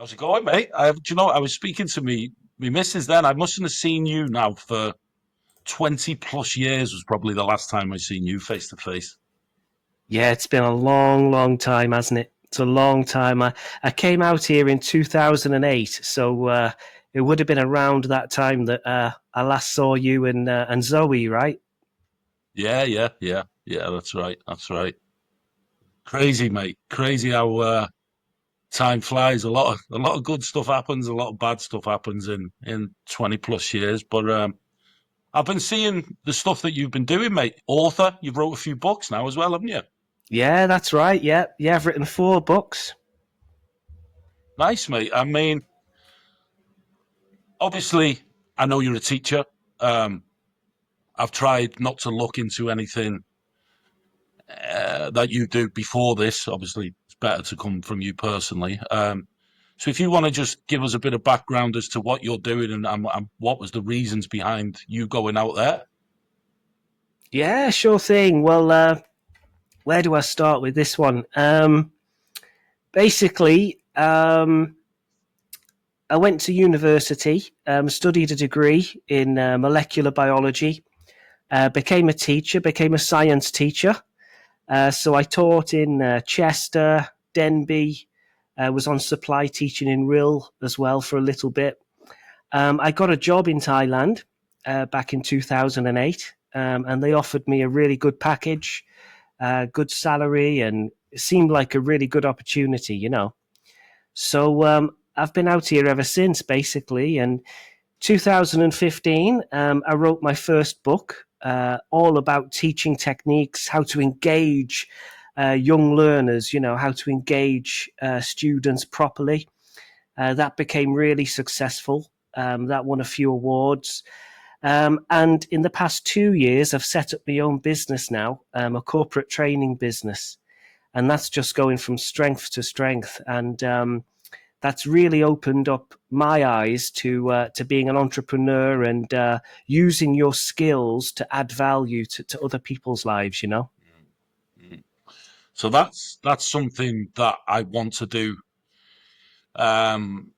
How's it going, mate? Do you know, I was speaking to me missus then. I mustn't have seen you now for 20 plus years was probably the last time I seen you face to face. Yeah, it's been a long, long time, hasn't it? It's a long time. I came out here in 2008, so it would have been around that time that I last saw you and Zoe, right? Yeah, that's right. That's right. Crazy, mate. Crazy how time flies. A lot of good stuff happens, a lot of bad stuff happens in 20 plus years. But I've been seeing the stuff that you've been doing, mate. Author, you've wrote a few books now as well, haven't you? Yeah, that's right. Yeah, I've written 4 books. Nice, mate. I mean, obviously, I know you're a teacher. Um, I've tried not to look into anything that you do before this. Obviously, it's better to come from you personally. So, if you want to just give us a bit of background as to what you're doing and what was the reasons behind you going out there. Yeah, sure thing. Well, where do I start with this one? Basically, I went to university, studied a degree in molecular biology, became a teacher, became a science teacher. So I taught in Chester, Denbigh, was on supply teaching in Rill as well for a little bit. I got a job in Thailand back in 2008, and they offered me a really good package, good salary, and it seemed like a really good opportunity. So I've been out here ever since, basically. And 2015, I wrote my first book, all about teaching techniques, how to engage young learners, how to engage students properly. That became really successful. That won a few awards. And in the past 2 years, I've set up my own business now, a corporate training business. And that's just going from strength to strength. And that's really opened up my eyes to being an entrepreneur and using your skills to add value to other people's lives. Mm. So that's something that I want to do um,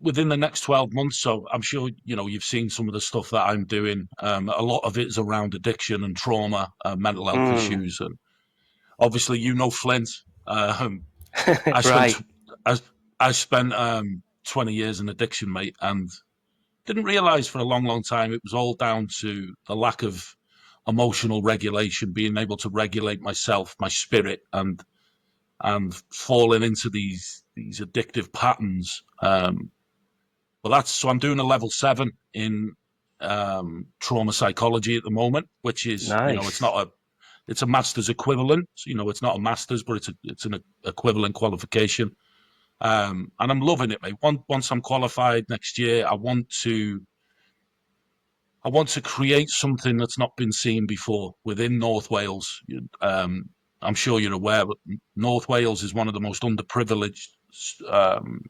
within the next 12 months. So I'm sure, you've seen some of the stuff that I'm doing. A lot of it is around addiction and trauma, mental health Mm. issues. And obviously, Flint. I spent, Right. I, I spent 20 years in addiction, mate, and didn't realize for a long, long time it was all down to the lack of emotional regulation, being able to regulate myself, my spirit, and falling into these addictive patterns. But that's so I'm doing a level 7 in trauma psychology at the moment, which is it's Nice. not a it's a master's equivalent. It's not a master's, but it's an equivalent qualification. And I'm loving it, mate. Once I'm qualified next year, I want to create something that's not been seen before within North Wales. I'm sure you're aware, but North Wales is one of the most underprivileged um,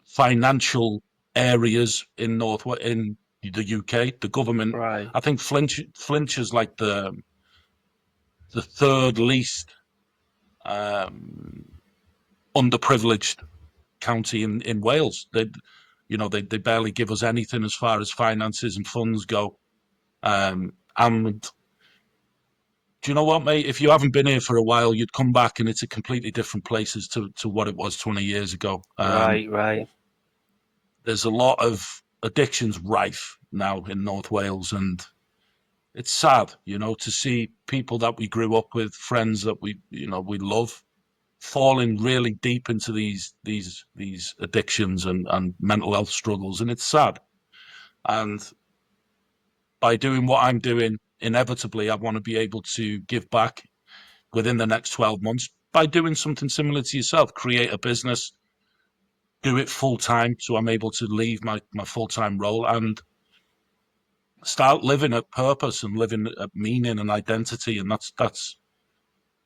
financial areas in the UK. The government, Right. I think, Flintshire is like the third least um, underprivileged county in Wales. They barely give us anything as far as finances and funds go. And do you know what, mate? If you haven't been here for a while, you'd come back and it's a completely different place as to what it was 20 years ago. Right. Right. There's a lot of addictions rife now in North Wales, and it's sad, to see people that we grew up with, friends that we love, falling really deep into these addictions and mental health struggles, and it's sad. And by doing what I'm doing, inevitably, I want to be able to give back within the next 12 months by doing something similar to yourself, create a business, do it full time. So I'm able to leave my full time role and start living at purpose and living at meaning and identity. And that's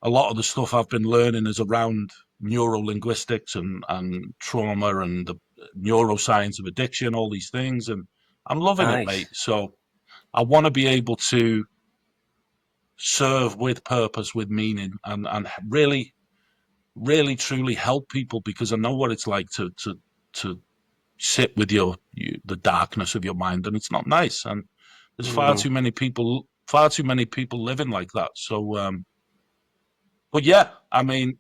a lot of the stuff I've been learning is around neuro linguistics and trauma and the neuroscience of addiction, all these things. And I'm loving it, Nice. mate. So I want to be able to serve with purpose, with meaning, and really really truly help people because I know what it's like to sit with the darkness of your mind, and it's not nice. And there's Mm. far too many people living like that. So, but yeah, I mean,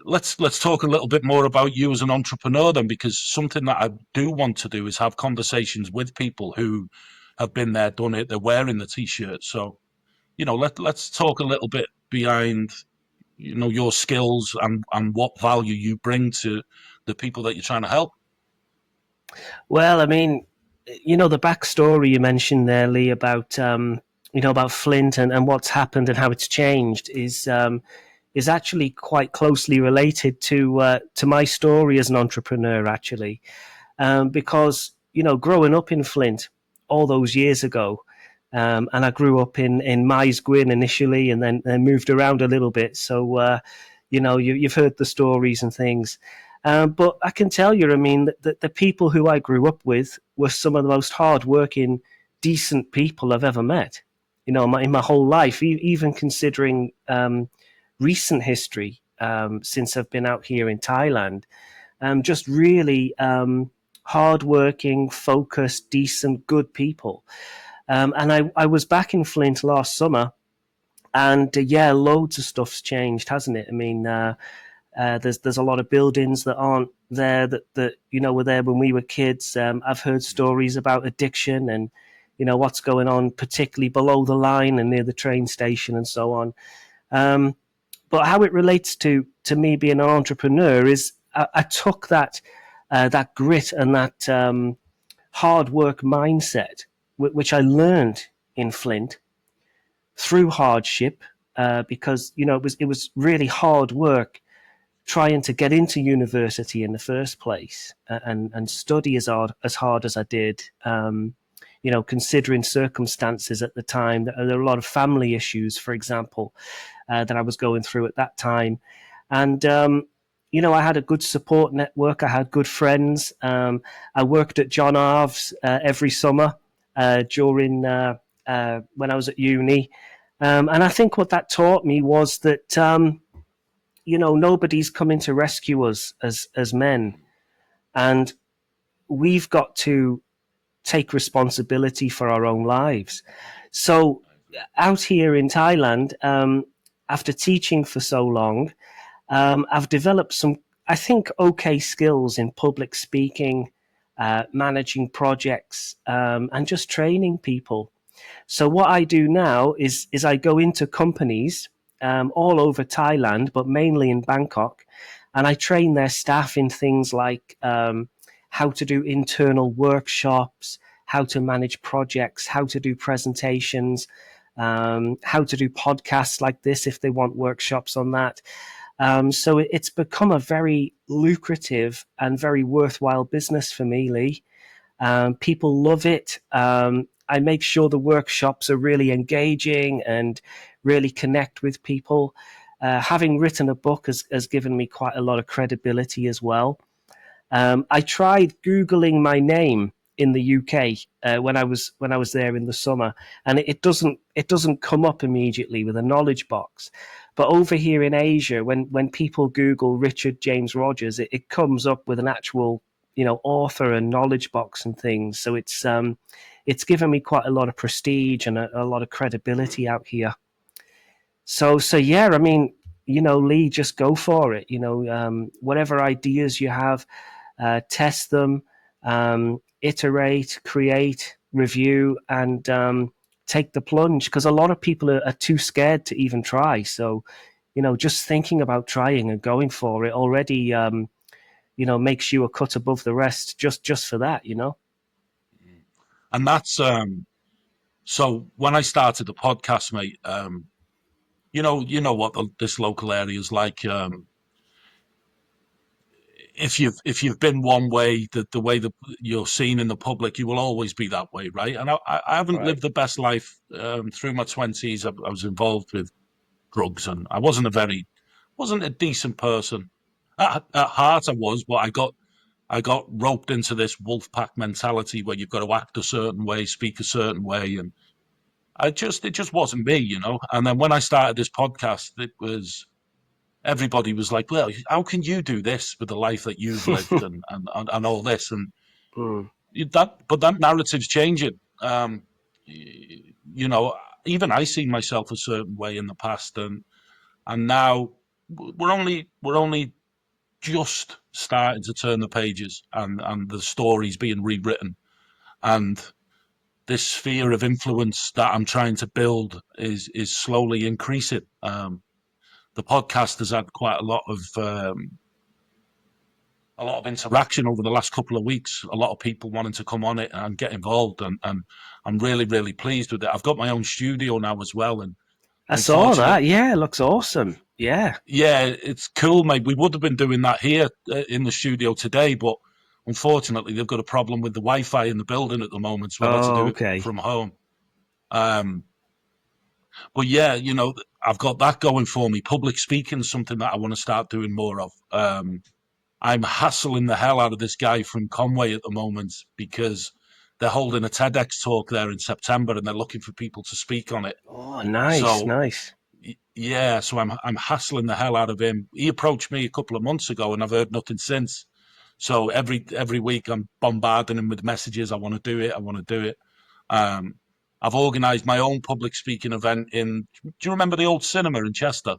let's talk a little bit more about you as an entrepreneur then, because something that I do want to do is have conversations with people who have been there, done it. They're wearing the t-shirt. So, let's talk a little bit behind, your skills and what value you bring to the people that you're trying to help. Well, I mean, the backstory you mentioned there, Lee, about about Flint and what's happened and how it's changed is actually quite closely related to my story as an entrepreneur, actually, because growing up in Flint all those years ago. And I grew up in Maes Gwyn initially, and then moved around a little bit. So, you've heard the stories and things. But I can tell you, I mean, that the people who I grew up with were some of the most hardworking, decent people I've ever met. In my whole life, even considering recent history since I've been out here in Thailand, just really hardworking, focused, decent, good people. And I was back in Flint last summer, and yeah, loads of stuff's changed, hasn't it? I mean, there's a lot of buildings that aren't there that were there when we were kids. I've heard stories about addiction and what's going on, particularly below the line and near the train station and so on. Um, but how it relates to me being an entrepreneur is I took that grit and that hard work mindset, which I learned in Flint through hardship, because it was really hard work trying to get into university in the first place, and study as hard as I did. Considering circumstances at the time, there were a lot of family issues, for example, that I was going through at that time, and I had a good support network. I had good friends. I worked at John Arves every summer during when I was at uni, and I think what that taught me was that nobody's coming to rescue us as men, and we've got to take responsibility for our own lives. So out here in Thailand, after teaching for so long, I've developed some, I think, okay skills in public speaking, managing projects, and just training people. So what I do now is I go into companies all over Thailand, but mainly in Bangkok, and I train their staff in things like how to do internal workshops, how to manage projects, how to do presentations, how to do podcasts like this if they want workshops on that. So it's become a very lucrative and very worthwhile business for me, Lee. People love it. I make sure the workshops are really engaging and really connect with people. Having written a book has given me quite a lot of credibility as well. I tried Googling my name in the UK when I was there in the summer, and it doesn't come up immediately with a knowledge box. But over here in Asia, when people Google Richard James Rogers, it comes up with an actual author and knowledge box and things. So it's given me quite a lot of prestige and a lot of credibility out here. So yeah, I mean, Lee, just go for it. Whatever ideas you have, test them, iterate, create, review, and take the plunge. Because a lot of people are too scared to even try. So, just thinking about trying and going for it already, makes you a cut above the rest. Just for that. And that's so when I started the podcast, mate. You know what this local area is like. If you've been one way, the way that you're seen in the public, you will always be that way, right? And I haven't Right. lived the best life through my twenties. I was involved with drugs, and I wasn't a decent person. At heart, I was, but I got roped into this wolf pack mentality where you've got to act a certain way, speak a certain way, and it just wasn't me. And then when I started this podcast, it was everybody was like, well, how can you do this with the life that you've lived and all this? And Mm. but that narrative's changing. You know, even I see myself a certain way in the past, and now we're only just starting to turn the pages, and the story's being rewritten, and this sphere of influence that I'm trying to build is slowly increasing. The podcast has had quite a lot of interaction over the last couple of weeks. A lot of people wanting to come on it and get involved, and I'm really really pleased with it. I've got my own studio now as well, and I saw unfortunately, that. Yeah, it looks awesome. Yeah. yeah, it's cool, mate. We would have been doing that here in the studio today, but unfortunately, they've got a problem with the Wi-Fi in the building at the moment, so I've had to Oh, do it okay. from home. Um, but yeah, I've got that going for me. Public speaking is something that I want to start doing more of. I'm hassling the hell out of this guy from Conway at the moment because they're holding a TEDx talk there in September and they're looking for people to speak on it. Oh, nice, So nice. yeah, so I'm hassling the hell out of him. He approached me a couple of months ago and I've heard nothing since. So every week I'm bombarding him with messages. I want to do it. I want to do it. Um, I've organised my own public speaking event in. Do you remember the old cinema in Chester?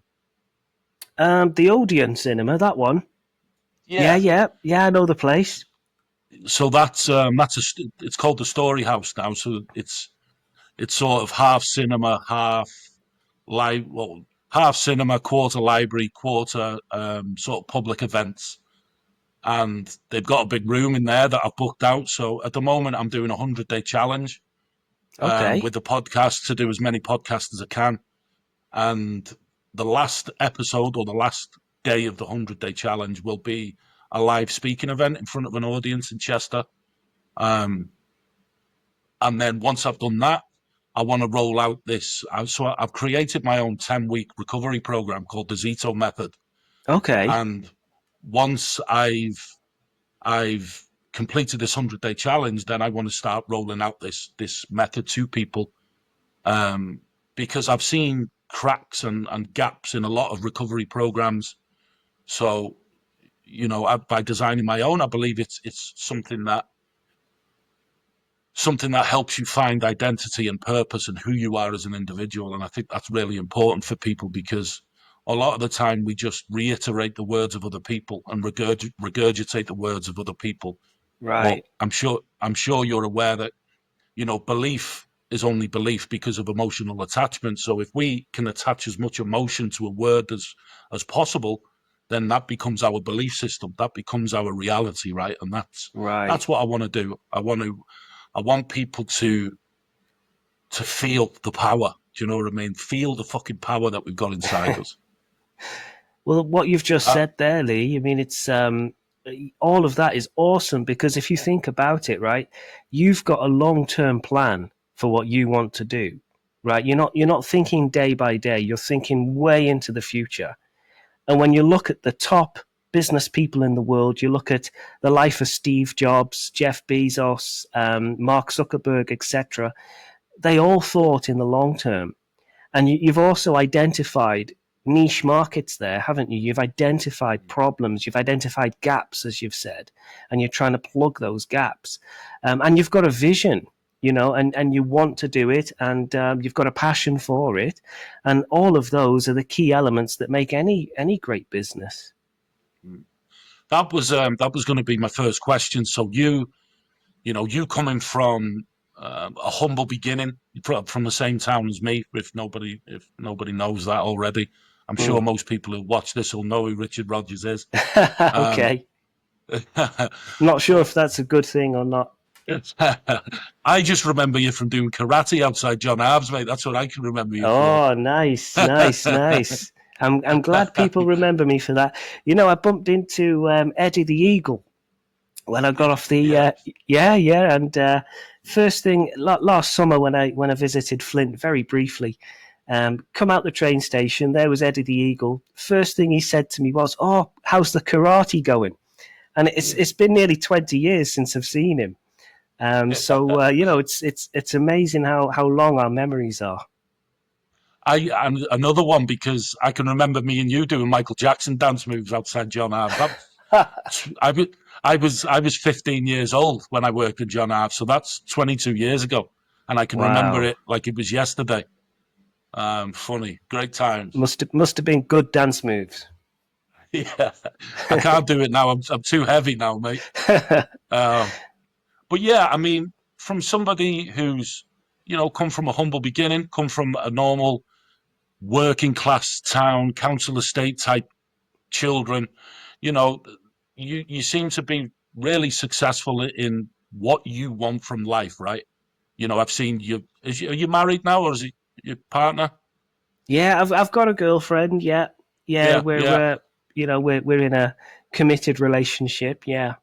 The Odeon Cinema, that one. Yeah, Yeah. yeah, yeah. I know the place. So it's called the Story House now. So it's sort of half cinema, half cinema, quarter library, quarter sort of public events. And they've got a big room in there that I've booked out. So at the moment, I'm doing a 100-day challenge Okay, with the podcast to do as many podcasts as I can. And the last episode or the last day of the 100-day challenge will be a live speaking event in front of an audience in Chester. Um, and then once I've done that, I want to roll out this. So I've created my own 10-week recovery program called the Zito Method. okay, And once I've completed this 100-day challenge, then I want to start rolling out this method to people, because I've seen cracks and gaps in a lot of recovery programs. So by designing my own, I believe it's something that helps you find identity and purpose and who you are as an individual. And I think that's really important for people because a lot of the time we just reiterate the words of other people and regurgitate the words of other people. But right. I'm sure you're aware that belief is only belief because of emotional attachment. So if we can attach as much emotion to a word as possible, then that becomes our belief system. That becomes our reality, right? And Right. that's what I want to do. I want people to feel the power. Do you know what I mean? Feel the fucking power that we've got inside us. Well, what you've just Uh, said there, Lee, I mean, it's all of that is awesome because if you think about it, right, you've got a long-term plan for what you want to do, right? You're not thinking day by day. You're thinking way into the future. And when you look at the top business people in the world, you look at the life of Steve Jobs, Jeff Bezos, Mark Zuckerberg, etc. They all thought in the long term. And you've also identified niche markets there, haven't you? You've identified problems, you've identified gaps, as you've said, and you're trying to plug those gaps. And you've got a vision, and you want to do it, and you've got a passion for it. And all of those are the key elements that make any great business. that was going to be my first question. So you coming from a humble beginning from the same town as me. If nobody knows that already, I'm sure Mm. most people who watch this will know who Richard Rogers is. Um, Okay. Not sure but if that's a good thing or not. I just remember you from doing karate outside John Ives, mate. That's what I can remember you for. Oh, nice, nice, nice. I'm glad people remember me for that. I bumped into Eddie the Eagle when I got off the Yeah. yeah, and first thing last summer when I visited Flint very briefly, come out the train station, there was Eddie the Eagle. First thing he said to me was, "Oh, how's the karate going?" And it's been nearly 20 years since I've seen him. So it's amazing how long our memories are. And another one because I can remember me and you doing Michael Jackson dance moves outside John Ives. I was I was 15 years old when I worked at John Ives, so that's 22 years ago, and I can remember Wow. it like it was yesterday. Funny, great times. Must have been good dance moves. Yeah, I can't do it now. I'm too heavy now, mate. Uh, but yeah, I mean, from somebody who's come from a humble beginning, come from a normal working class town, council estate type children, you know, you seem to be really successful in what you want from life, right? I've seen you. Are you married now, or is it your partner? Yeah, I've got a girlfriend. Yeah, yeah, Yeah, we're yeah. we're in a committed relationship. Yeah,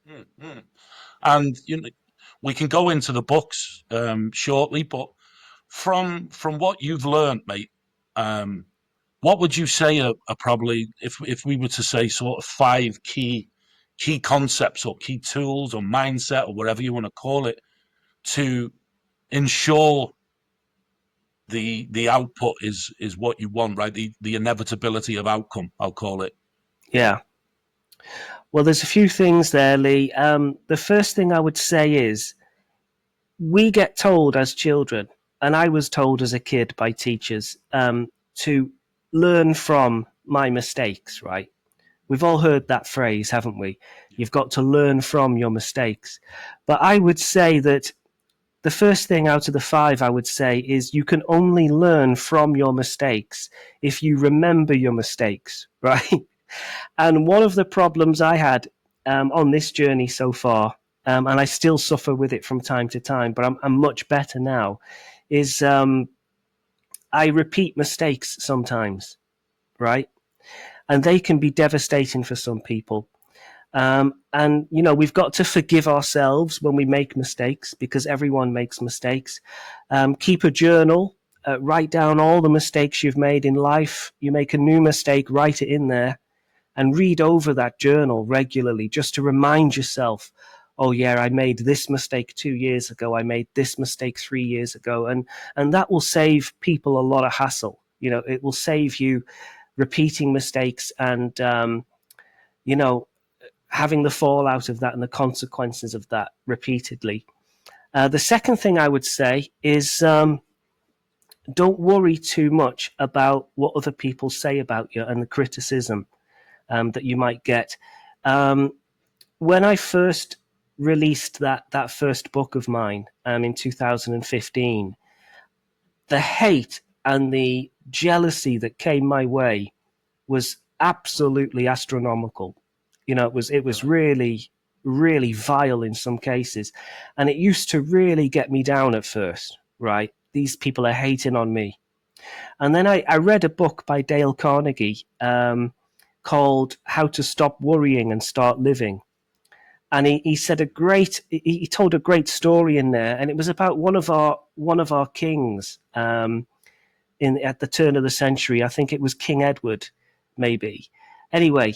Mm. And we can go into the books shortly, but from what you've learned, mate, um, what would you say are probably, if we were to say sort of five key concepts or key tools or mindset or whatever you want to call it to ensure the output is what you want, right? The inevitability of outcome, I'll call it. yeah. Well, there's a few things there, Lee. The first thing I would say is we get told as children, and I was told as a kid by teachers, to learn from my mistakes. Right? We've all heard that phrase, haven't we? You've got to learn from your mistakes. But I would say that the first thing out of the five I would say is you can only learn from your mistakes if you remember your mistakes, right? And one of the problems I had on this journey so far, and I still suffer with it from time to time, but I'm much better now, is I repeat mistakes sometimes, right? And they can be devastating for some people. And, we've got to forgive ourselves when we make mistakes because everyone makes mistakes. Keep a journal, write down all the mistakes you've made in life. You make a new mistake, write it in there and read over that journal regularly just to remind yourself, oh yeah, I made this mistake 2 years ago. I made this mistake 3 years ago. And that will save people a lot of hassle. It will save you repeating mistakes and, you know, having the fallout of that and the consequences of that repeatedly. The second thing I would say is don't worry too much about what other people say about you and the criticism that you might get. When I first released that first book of mine in 2015, the hate and the jealousy that came my way was absolutely astronomical. It was Really? really, really vile in some cases, and it used to really get me down at first. Right, these people are hating on me, and then I read a book by Dale Carnegie called "How to Stop Worrying and Start Living." And he told a great story in there, and it was about one of our kings in at the turn of the century. I think it was King Edward, maybe. Anyway,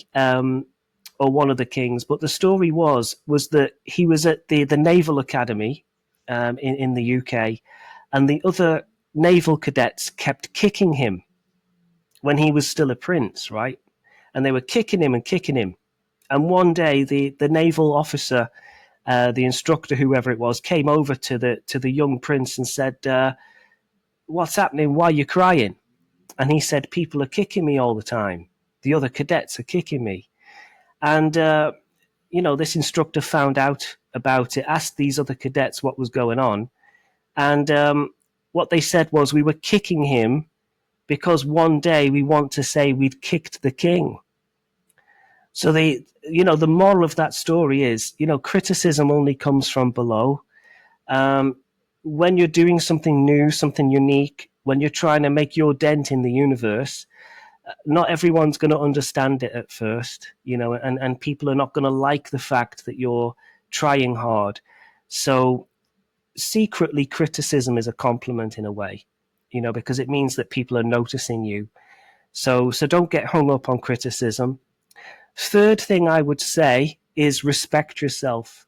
or one of the kings. But the story was that he was at the Naval Academy in the UK, and the other naval cadets kept kicking him when he was still a prince, right? And they were kicking him and kicking him. And one day, the naval officer, the instructor, whoever it was, came over to the young prince and said, "What's happening? Why are you crying?" And he said, "People are kicking me all the time. The other cadets are kicking me." And this instructor found out about it, asked these other cadets what was going on, and what they said was, "We were kicking him because one day we want to say we'd kicked the king." So the moral of that story is, criticism only comes from below. Um, when you're doing something new, something unique, when you're trying to make your dent in the universe, not everyone's going to understand it at first, and people are not going to like the fact that you're trying hard. So secretly, criticism is a compliment in a way, because it means that people are noticing you. So don't get hung up on criticism. Third thing I would say is respect yourself.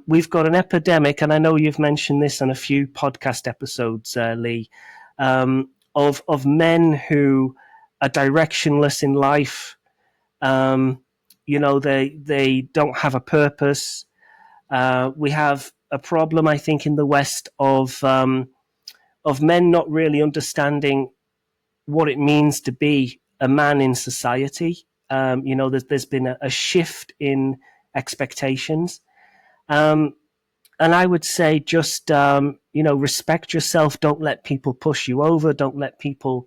We've got an epidemic, and I know you've mentioned this on a few podcast episodes, Lee. of men who are directionless in life. Um, they don't have a purpose. We have a problem, I think, in the West of men not really understanding what it means to be a man in society. There's been a shift in expectations. Um, and I would say just, respect yourself. Don't let people push you over. Don't let people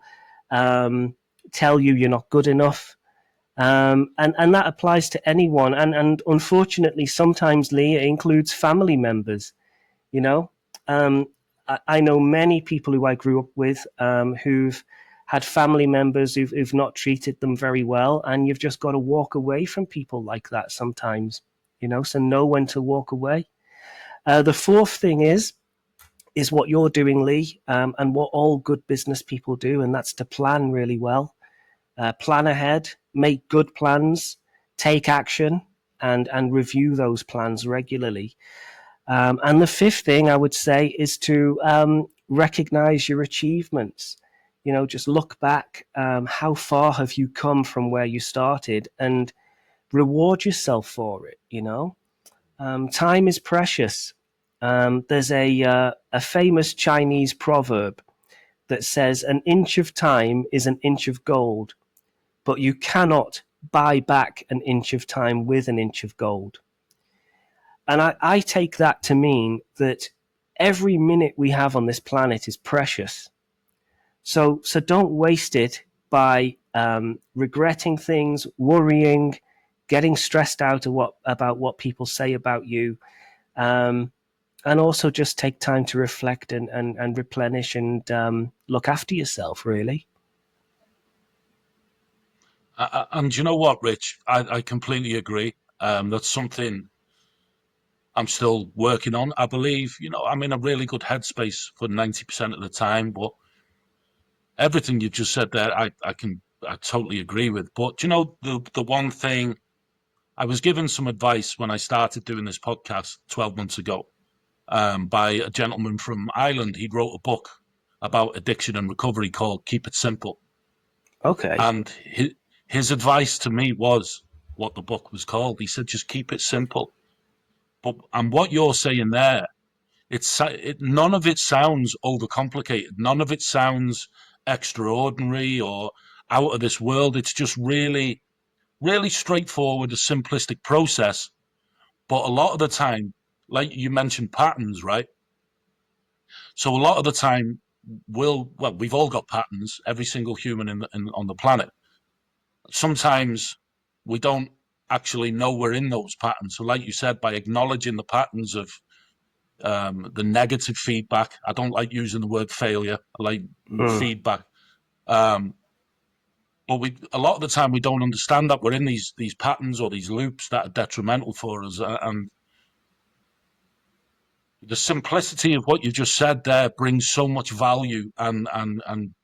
um, tell you you're not good enough. And that applies to anyone. And unfortunately, sometimes, Lee, it includes family members. You know, um, I know many people who I grew up with who've had family members who've not treated them very well, and you've just got to walk away from people like that sometimes. So know when to walk away. The fourth thing is what you're doing, Lee, and what all good business people do, and that's to plan really well. Plan ahead, make good plans, take action, and review those plans regularly. And the fifth thing I would say is to recognize your achievements. Just look back. How far have you come from where you started, and reward yourself for it? Time is precious. There's a famous Chinese proverb that says, "An inch of time is an inch of gold, but you cannot buy back an inch of time with an inch of gold." And I take that to mean that every minute we have on this planet is precious. So don't waste it by regretting things, worrying, getting stressed out about what people say about you. Um, and also just take time to reflect and replenish and look after yourself, really. And you know what, Rich? I completely agree. That's something I'm still working on. I believe, I'm in a really good headspace for 90% of the time, but everything you just said there, I totally agree with. But the one thing I was given some advice when I started doing this podcast 12 months ago, by a gentleman from Ireland. He wrote a book about addiction and recovery called Keep It Simple. Okay. And his advice to me was what the book was called. He said, just keep it simple. And what you're saying there, none of it sounds overcomplicated. None of it sounds extraordinary or out of this world. It's just really, really straightforward, a simplistic process. But a lot of the time, like you mentioned, patterns, right? So a lot of the time, we've all got patterns. Every single human on the planet. Sometimes we don't actually know we're in those patterns. So, like you said, by acknowledging the patterns of the negative feedback, I don't like using the word failure. I like Mm. feedback. Um, but a lot of the time we don't understand that we're in these patterns or these loops that are detrimental for us, and the simplicity of what you just said there brings so much value and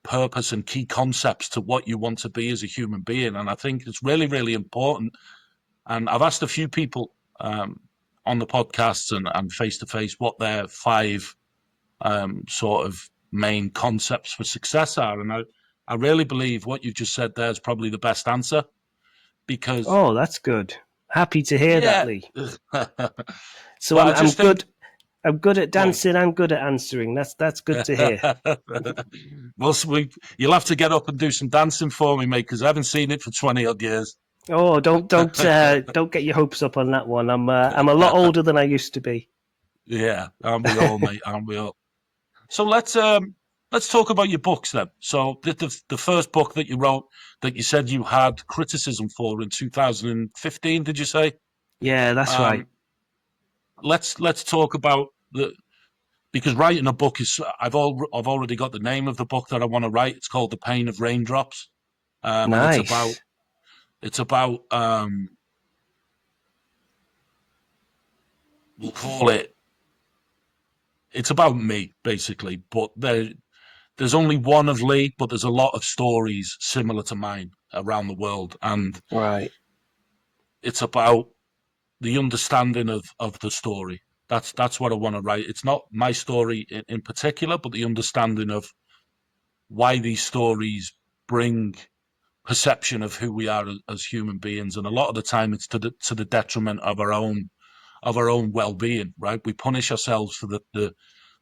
purpose and key concepts to what you want to be as a human being. And I think it's really, really important. And I've asked a few people on the podcasts and face to face what their five sort of main concepts for success are. And I really believe what you just said there is probably the best answer because, Oh, that's good. Happy to hear that, yeah. Lee. But So I I'm just think, good. I'm good at go dancing. I'm good at answering. That's good to hear. well, you'll have to get up and do some dancing for me, mate, because I haven't seen it for 20 odd years. Oh, don't get your hopes up on that one. I'm a lot older than I used to be. Yeah, aren't we all, mate? Aren't we all? So let's talk about your books then. So the first book that you wrote that you said you had criticism for in 2015, did you say? Yeah, that's right. Um, let's talk about the because writing a book is I've already got the name of the book that I want to write. It's called The Pain of Raindrops, and Nice. it's about we'll call it it's about me basically, but there's only one of Lee, but there's a lot of stories similar to mine around the world, and Right. it's about the understanding of the story. That's what I want to write. It's not my story in particular, but the understanding of why these stories bring perception of who we are as human beings, and a lot of the time it's to the detriment of our own well-being. Right? We punish ourselves for the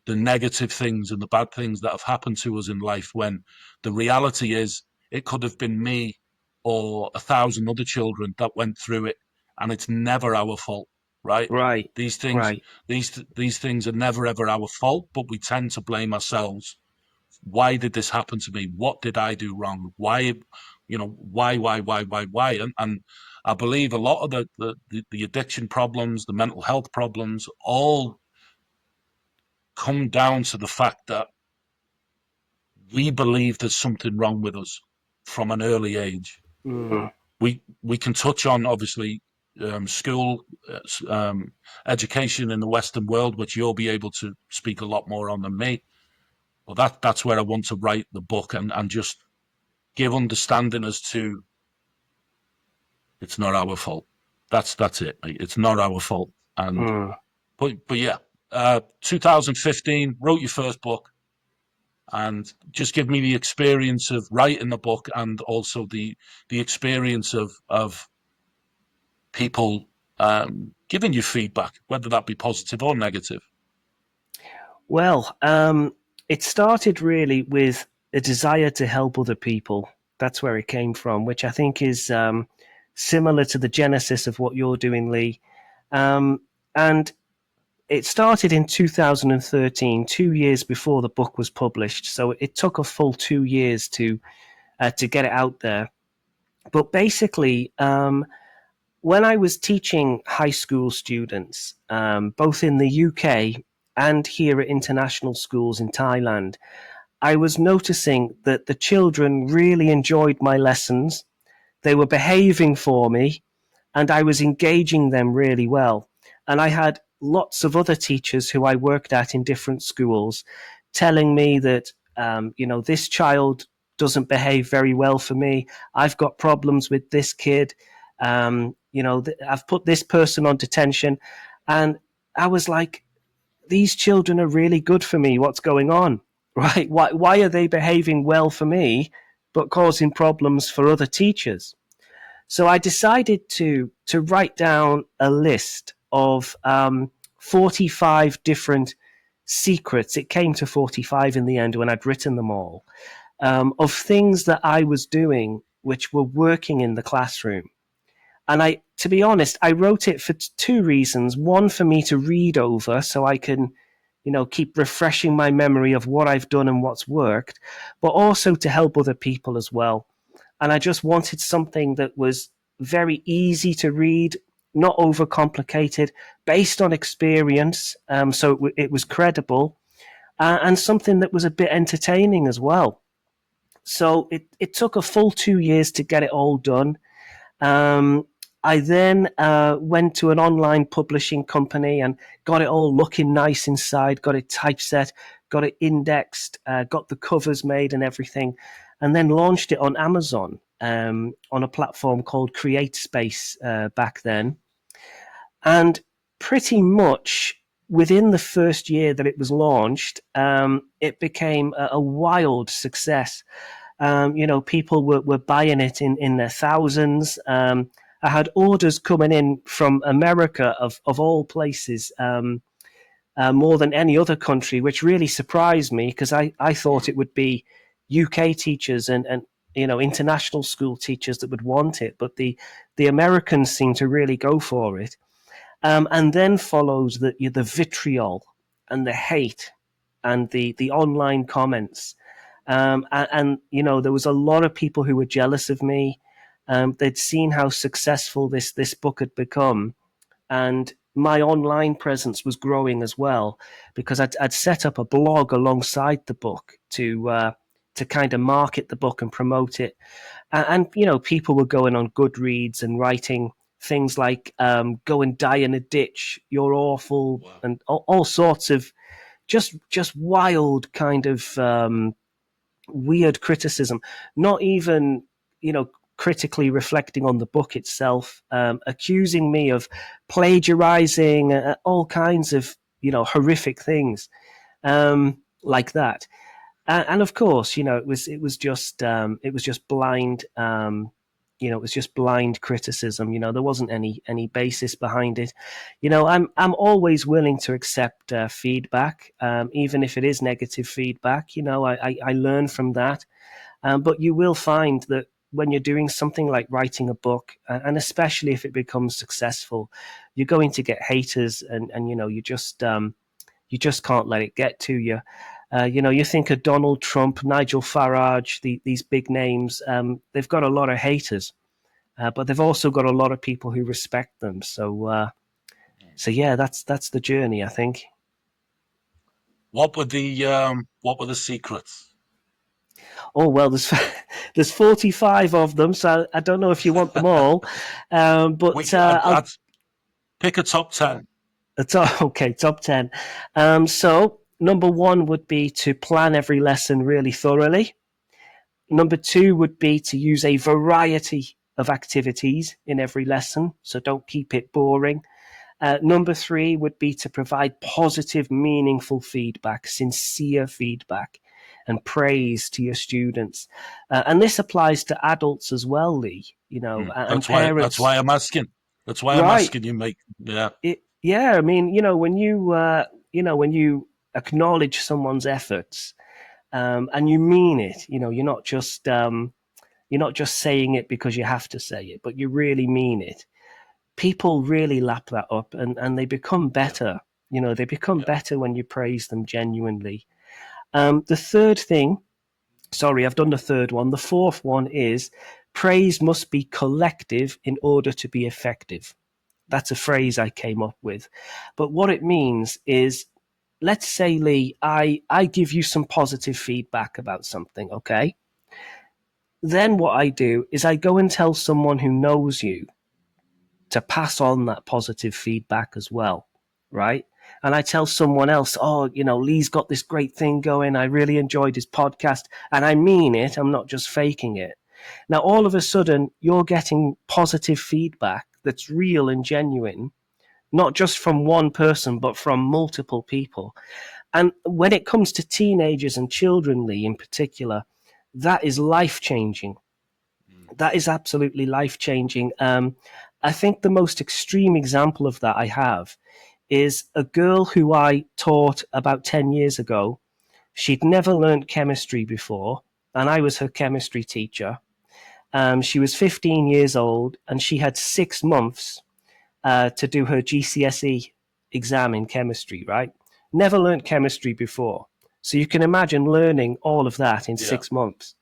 negative things and the bad things that have happened to us in life, when the reality is it could have been me or 1,000 other children that went through it, and it's never our fault. Right? Right. These things, Right. these things are never ever our fault, but we tend to blame ourselves. Why did this happen to me? What did I do wrong? Why, why? And I believe a lot of the addiction problems, the mental health problems, all come down to the fact that we believe there's something wrong with us from an early age. Mm. We can touch on, obviously, school education in the Western world, which you'll be able to speak a lot more on than me. But that's where I want to write the book, and just give understanding as to it's not our fault. That's it. It's not our fault. And Mm. but yeah, 2015 wrote your first book, and just give me the experience of writing the book, and also the experience of people giving you feedback, whether that be positive or negative. Well, it started really with a desire to help other people. That's where it came from, which I think is similar to the genesis of what you're doing, Lee. And it started in 2013, 2 years before the book was published. So it took a full 2 years to get it out there. But basically, when I was teaching high school students, both in the UK and here at international schools in Thailand, I was noticing that the children really enjoyed my lessons. They were behaving for me, and I was engaging them really well. And I had lots of other teachers who I worked at in different schools telling me that, this child doesn't behave very well for me. I've got problems with this kid. I've put this person on detention. And I was like, these children are really good for me. What's going on? Right? Why are they behaving well for me, but causing problems for other teachers? So I decided to write down a list of 45 different secrets. It came to 45 in the end when I'd written them all, of things that I was doing which were working in the classroom. And to be honest, I wrote it for two reasons. One, for me to read over so I can, keep refreshing my memory of what I've done and what's worked, but also to help other people as well. And I just wanted something that was very easy to read, not overcomplicated, based on experience. So it was credible, and something that was a bit entertaining as well. So it took a full 2 years to get it all done. Um, I then went to an online publishing company and got it all looking nice inside, got it typeset, got it indexed, got the covers made and everything, and then launched it on Amazon, on a platform called CreateSpace back then. And pretty much within the first year that it was launched, it became a wild success. People were buying it in their thousands. I had orders coming in from America, of all places, more than any other country, which really surprised me because I thought it would be UK teachers and international school teachers that would want it, but the Americans seem to really go for it. And then follows the vitriol and the hate and the online comments. And there was a lot of people who were jealous of me. They'd seen how successful this book had become, and my online presence was growing as well because I'd set up a blog alongside the book to kind of market the book and promote it. And people were going on Goodreads and writing things like "Go and die in a ditch," "You're awful," Wow. and all sorts of just wild kind of weird criticism, not even, critically reflecting on the book itself, accusing me of plagiarizing, all kinds of, horrific things like that. And of course, it was just blind. It was just blind criticism. There wasn't any basis behind it. I'm always willing to accept feedback, even if it is negative feedback. I learn from that. But you will find that when you're doing something like writing a book, and especially if it becomes successful, you're going to get haters, and you just can't let it get to you. You think of Donald Trump, Nigel Farage, these big names. They've got a lot of haters, but they've also got a lot of people who respect them. So yeah, that's the journey, I think. what were the secrets? Oh well, there's there's 45 of them, so I don't know if you want them all, but I'd pick a top 10. okay, top 10. So number one would be to plan every lesson really thoroughly. Number two would be to use a variety of activities in every lesson, so don't keep it boring. Number three would be to provide positive, meaningful feedback, sincere feedback, and praise to your students. And this applies to adults as well, Lee, and That's parents. why I'm asking. That's why I'm Right. asking you, mate. Yeah, Yeah, I mean, when you acknowledge someone's efforts, and you mean it, you're not just saying it because you have to say it, but you really mean it. People really lap that up, and they become yeah, better. They become yeah. better when you praise them genuinely. The third thing, sorry, I've done the third one. The fourth one is praise must be collective in order to be effective. That's a phrase I came up with. But what it means is, let's say, Lee, I give you some positive feedback about something, okay? Then what I do is I go and tell someone who knows you to pass on that positive feedback as well, right? And I tell someone else, oh, Lee's got this great thing going. I really enjoyed his podcast. And I mean it. I'm not just faking it. Now, all of a sudden, you're getting positive feedback that's real and genuine, not just from one person, but from multiple people. And when it comes to teenagers and children, Lee, in particular, that is life changing. Mm. That is absolutely life changing. I think the most extreme example of that I have is a girl who I taught about 10 years ago. She'd never learned chemistry before, and I was her chemistry teacher. She was 15 years old, and she had 6 months to do her GCSE exam in chemistry, right? Never learned chemistry before. So you can imagine learning all of that in Yeah. 6 months.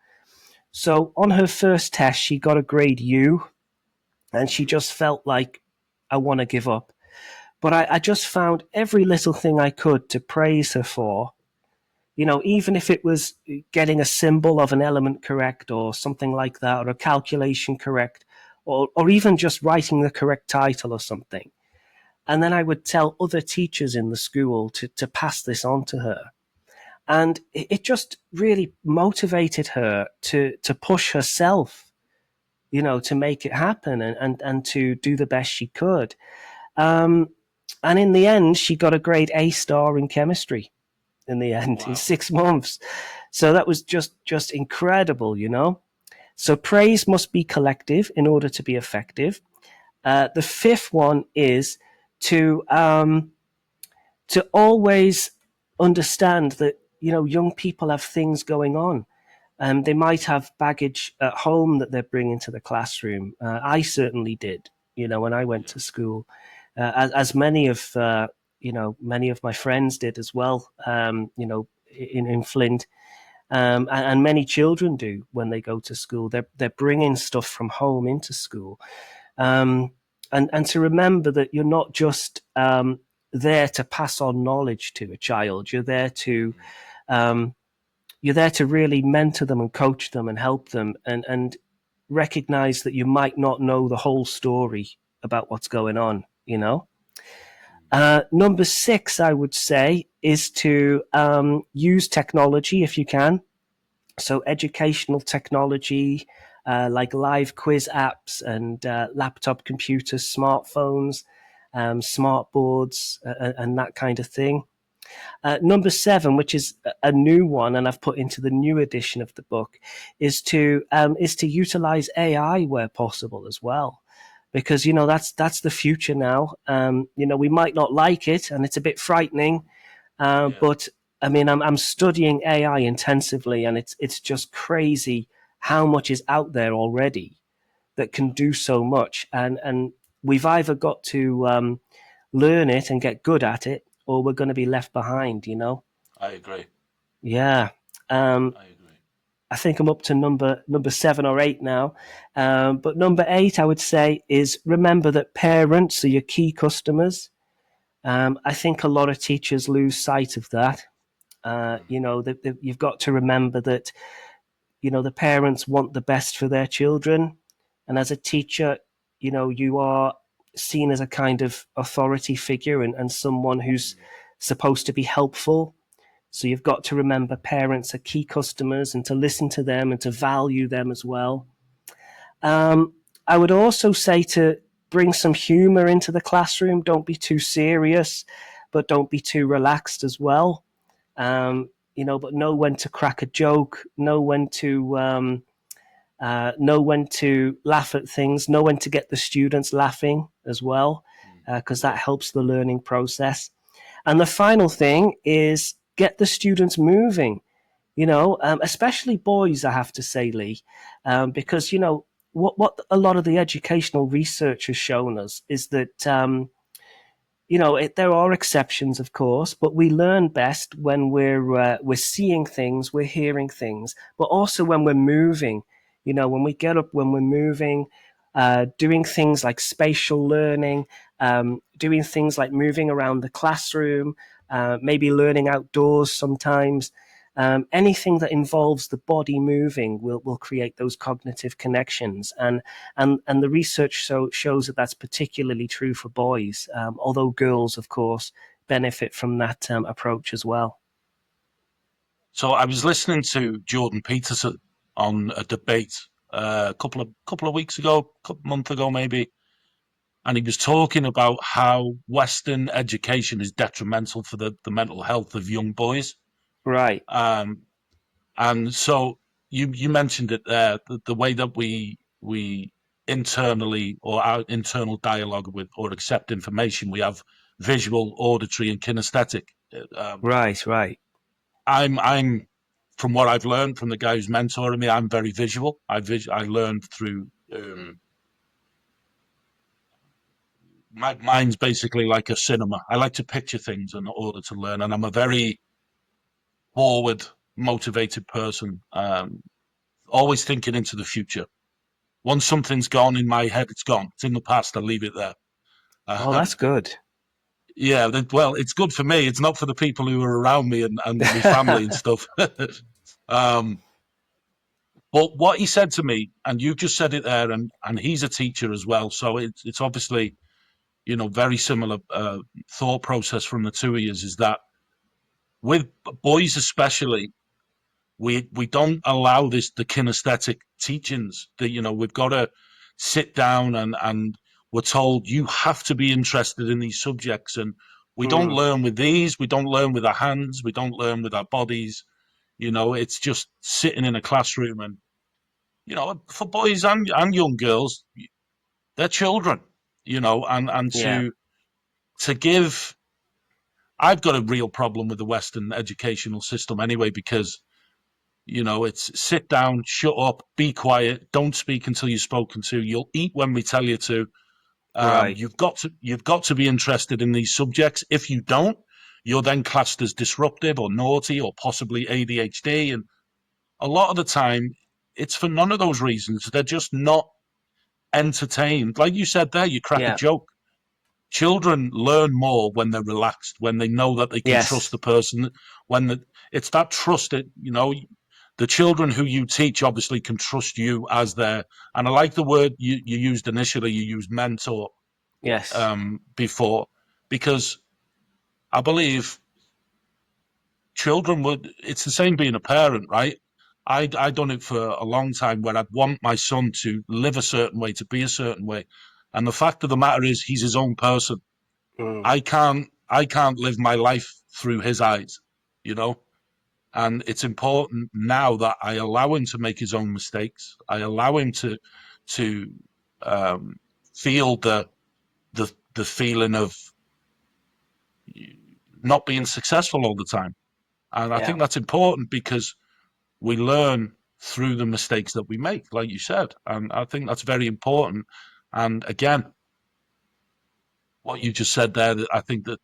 So on her first test, she got a grade U, and she Mm. just felt like, I want to give up. But I just found every little thing I could to praise her for. Even if it was getting a symbol of an element correct or something like that, or a calculation correct, or even just writing the correct title or something. And then I would tell other teachers in the school to pass this on to her. And it just really motivated her to push herself, to make it happen, and to do the best she could. Um, and in the end, she got a grade A star in chemistry in the end in Wow. 6 months. So that was just incredible. So praise must be collective in order to be effective. The fifth one is to always understand that young people have things going on. They might have baggage at home that they're bringing to the classroom. I certainly did, when I went Yeah. to school, as many of my friends did as well. In Flint, and many children do when they go to school. They're bringing stuff from home into school, um, and to remember that you're not just there to pass on knowledge to a child. Mm. Um, you're there to really mentor them and coach them and help them, and recognize that you might not know the whole story about what's going on. Number six, I would say, is to use technology if you can. So educational technology, like live quiz apps and laptop computers, smartphones, smart boards, and that kind of thing. Number seven, which is a new one, and I've put into the new edition of the book, is to utilize AI where possible as well, because that's the future now. We might not like it, and it's a bit frightening, Yeah, but I mean, I'm studying AI intensively, and it's just crazy how much is out there already that can yeah, do so much, and we've either got to learn it and get good at it, or we're going to be left behind. I agree. Yeah. Um, I agree. I think I'm up to number 7 or 8 now. But number 8, I would say, is remember that parents are your key customers. I think a lot of teachers lose sight of that. You've got to remember that the parents want the best for their children, and as a teacher, you are seen as a kind of authority figure, and someone who's supposed to be helpful. So you've got to remember parents are key customers, and to listen to them and to value them as well. I would also say to bring some humor into the classroom. Don't be too serious, but don't be too relaxed as well. But know when to crack a joke, know when to laugh at things, know when to get the students laughing as well, because that Yeah. helps the learning process. And the final thing is get the students moving, especially boys, I have to say, Lee, because, what a lot of the educational research has shown us is that there are exceptions, of course, but we learn best when we're seeing things, we're hearing things, but also when we're moving. When we get up, when we're moving, doing things like spatial learning, doing things like moving around the classroom, maybe learning outdoors sometimes. Anything that involves the body moving will create those cognitive connections, and the research shows that that's particularly true for boys, although girls, of course, benefit from that approach as well. So I was listening to Jordan Peterson on a debate a couple of weeks ago, couple month ago maybe, and he was talking about how Western education is detrimental for the mental health of young boys. Right. Um, and so you mentioned it there, the way that we internally or our internal dialogue with or accept information, we have visual, auditory, and kinesthetic. Um, Right. Right. I'm from what I've learned from the guy who's mentoring me, I'm very visual. I learned through my mind's basically like a cinema. I like to picture things in order to learn, and I'm a very forward, motivated person. Always thinking into the future. Once something's gone in my head, it's gone. It's in the past. I leave it there. Oh, that's Um, good. yeah, well, it's good for me. It's not for the people who are around me and my family and stuff. um, But what he said to me, and you just said it there, and he's a teacher as well, so it's obviously very similar thought process from the two of you is that with boys especially, we don't allow the kinesthetic teachings that we've got to sit down and we're told you have to be interested in these subjects, and we don't Mm, learn with these, we don't learn with our hands, we don't learn with our bodies. It's just sitting in a classroom and for boys and young girls, they're children, and yeah. to give. I've got a real problem with the Western educational system anyway, because it's sit down, shut up, be quiet, don't speak until you're spoken to. You'll eat when we tell you to. Right. You've got to be interested in these subjects. If you don't, you're then classed as disruptive or naughty or possibly ADHD. And a lot of the time, it's for none of those reasons. They're just not entertained. Like you said there, you crack a Yeah. joke. Children learn more when they're relaxed, when they know that they can trust Yes. the person. It's that trust that, the children who you teach obviously can trust you as their, and I like the word you used initially, you used mentor Yes. before, because I believe children it's the same being a parent, right? I done it for a long time where I'd want my son to live a certain way, to be a certain way. And the fact of the matter is he's his own person. Mm, I can't live my life through his eyes, you know. And it's important now that I allow him to make his own mistakes. I allow him to um, feel the feeling of not being successful all the time. And I Yeah. think that's important because we learn through the mistakes that we make, like you said. And I think that's very important. And again, what you just said there, I think that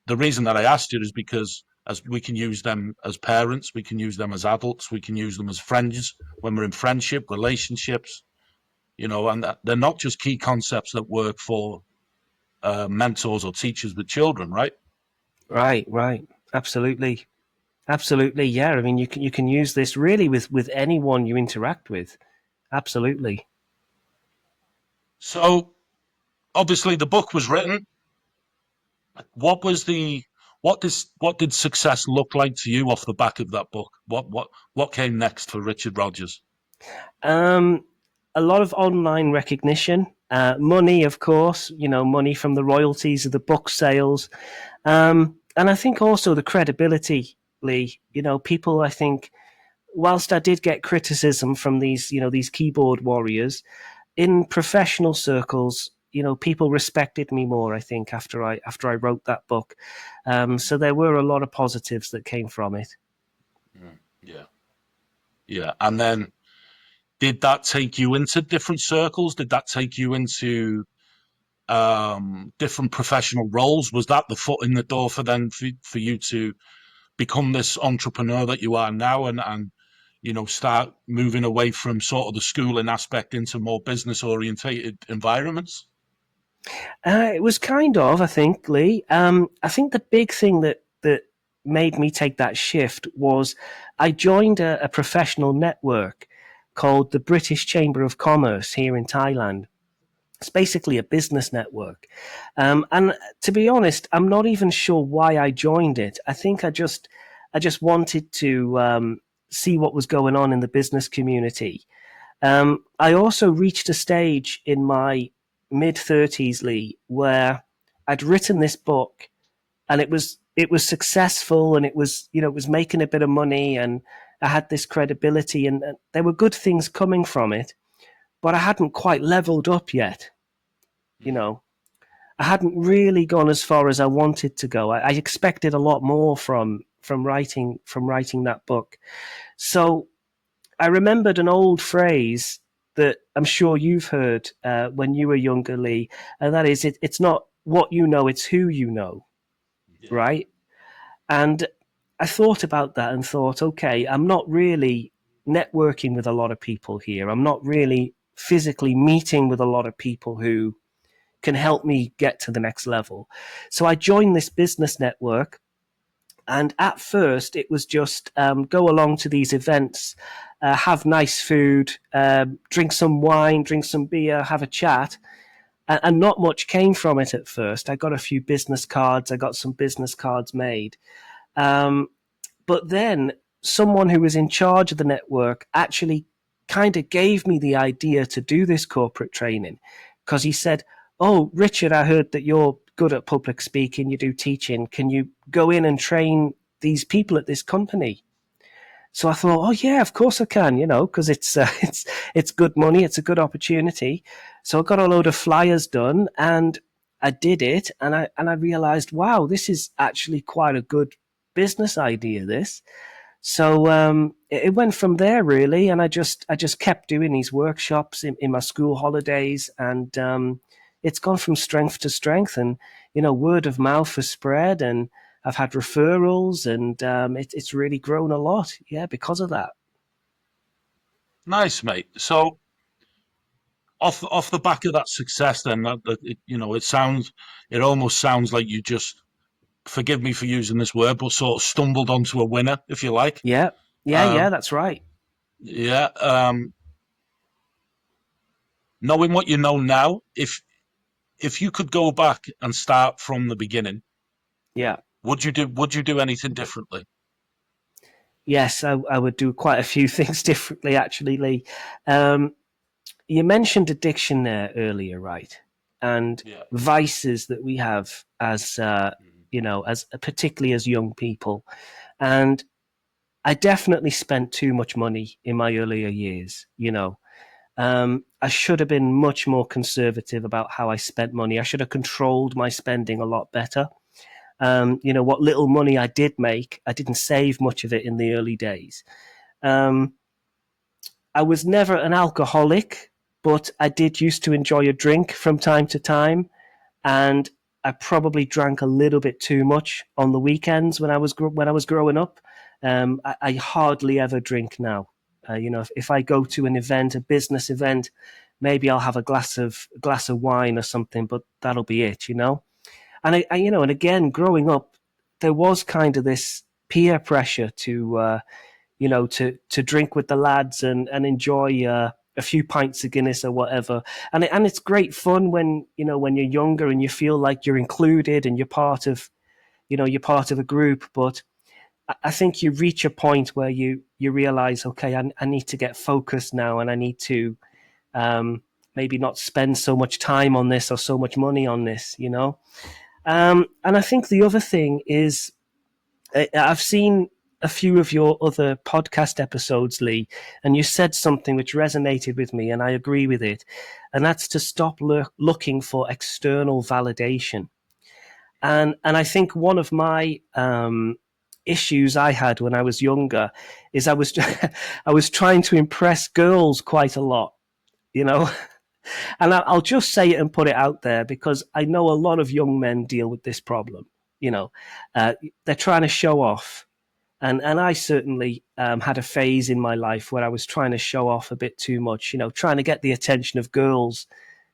the reason that I asked you is because as we can use them as parents, we can use them as adults, we can use them as friends when we're in friendship, relationships, and they're not just key concepts that work for mentors or teachers with children, right? Right. Right. Absolutely. Absolutely. Yeah. I mean, you can use this really with anyone you interact with. Absolutely. So obviously the book was written. What was the what did success look like to you off the back of that book? What came next for Richard Rogers? Um, a lot of online recognition, money, of course. Money from the royalties of the book sales, and I think also the credibility. Lee, people. I think whilst I did get criticism from these keyboard warriors in professional circles, people respected me more. I think after I wrote that book, so there were a lot of positives that came from it. Yeah, yeah. And then did that take you into different circles? Did that take you into different professional roles? Was that the foot in the door for you to become this entrepreneur that you are now, and start moving away from sort of the schooling aspect into more business orientated environments? It was kind of, I think, Lee. I think the big thing that made me take that shift was I joined a professional network called the British Chamber of Commerce here in Thailand. It's basically a business network, and to be honest, I'm not even sure why I joined it. I think I just wanted to see what was going on in the business community. I also reached a stage in my mid 30s, Lee, where I'd written this book and it was successful, and it was making a bit of money, and I had this credibility, and there were good things coming from it, but I hadn't quite leveled up yet. You Mm, know, I hadn't really gone as far as I wanted to go. I expected a lot more from writing that book. So I remembered an old phrase that I'm sure you've heard when you were younger, Lee, and that is, it's not what you know, it's who you know, yeah. right? And I thought about that and thought, okay, I'm not really networking with a lot of people here. I'm not really physically meeting with a lot of people who can help me get to the next level. So I joined this business network. And at first, it was just go along to these events, have nice food, drink some wine, drink some beer, have a chat. And not much came from it at first. I got a few business cards. I got some business cards made. Um, but then someone who was in charge of the network actually kind of gave me the idea to do this corporate training, because he said, "Oh, Richard, I heard that you're good at public speaking, you do teaching. Can you go in and train these people at this company?" So I thought, "Oh yeah, of course I can," because it's it's good money, it's a good opportunity. So I got a load of flyers done, and I did it, and I realized, wow, this is actually quite a good business idea. This. So it went from there really, and I just kept doing these workshops in my school holidays, and it's gone from strength to strength, and word of mouth has spread, and I've had referrals, and it's really grown a lot, yeah, because of that. Nice, mate. So off the back of that success, then it almost sounds like you just, forgive me for using this word, but sort of stumbled onto a winner, if you like. Yeah, yeah, yeah, Um, that's right. yeah. Knowing what you know now, if you could go back and start from the beginning, Yeah, would you do anything differently? yes, I would do quite a few things differently, actually, Lee. Um, you mentioned addiction there earlier, right? And Yeah. vices that we have as as particularly as young people. And I definitely spent too much money in my earlier years. I should have been much more conservative about how I spent money. I should have controlled my spending a lot better. What little money I did make, I didn't save much of it in the early days. Um, I was never an alcoholic, but I did used to enjoy a drink from time to time, and I probably drank a little bit too much on the weekends when I was growing up. I hardly ever drink now. If I go to an event, a business event, maybe I'll have a glass of wine or something, but that'll be it. And again, growing up, there was kind of this peer pressure to drink with the lads and enjoy a few pints of Guinness or whatever. And it's great fun when you're younger and you feel like you're included and you're part of a group. But I think you reach a point where you realize, okay, I need to get focused now, and I need to um, maybe not spend so much time on this or so much money on this. And I think the other thing is, I've seen a few of your other podcast episodes, Lee, and you said something which resonated with me, and I agree with it. And that's to stop looking for external validation. And I think one of my issues I had when I was younger is I was I was trying to impress girls quite a lot, you know. And I'll just say it and put it out there because I know a lot of young men deal with this problem. You know, they're trying to show off, and I certainly had a phase in my life where I was trying to show off a bit too much. Trying to get the attention of girls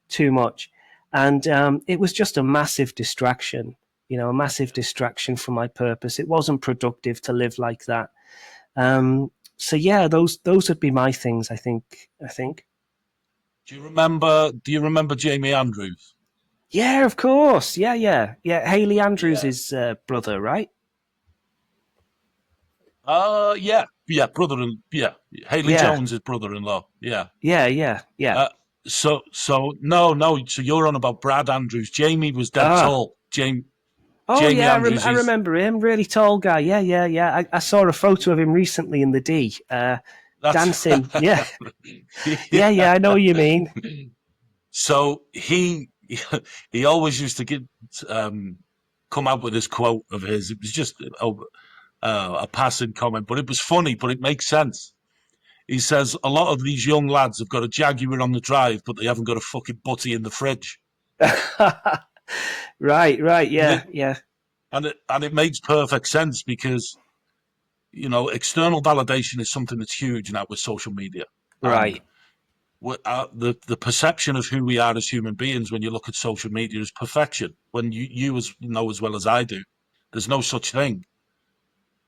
too much, and it was just a massive distraction. A massive distraction from my purpose. It wasn't productive to live like that. So yeah, those would be my things. I think. Do you remember Jamie Andrews? Yeah, of course. Yeah, yeah, yeah. Haley Yeah. Andrews' brother, right? Yeah, yeah, Haley Yeah, Jones' brother-in-law. Yeah. yeah, yeah, yeah. So no. So you're on about Brad Andrews. Jamie was dead Ah, tall. oh Jamie yeah. Andrews I is remember him. Really tall guy. Yeah, yeah, yeah. I saw a photo of him recently in the D, that's dancing. Yeah, yeah, yeah. yeah. I know what you mean. So he always used to um, come out with this quote of his. It was just a passing comment, but it was funny, but it makes sense. He says a lot of these young lads have got a Jaguar on the drive, but they haven't got a fucking butty in the fridge. Right, right. And Yeah, it yeah. and it makes perfect sense because external validation is something that's huge now with social media, and Right. the perception of who we are as human beings when you look at social media is perfection. When you as know as well as I do, there's no such thing.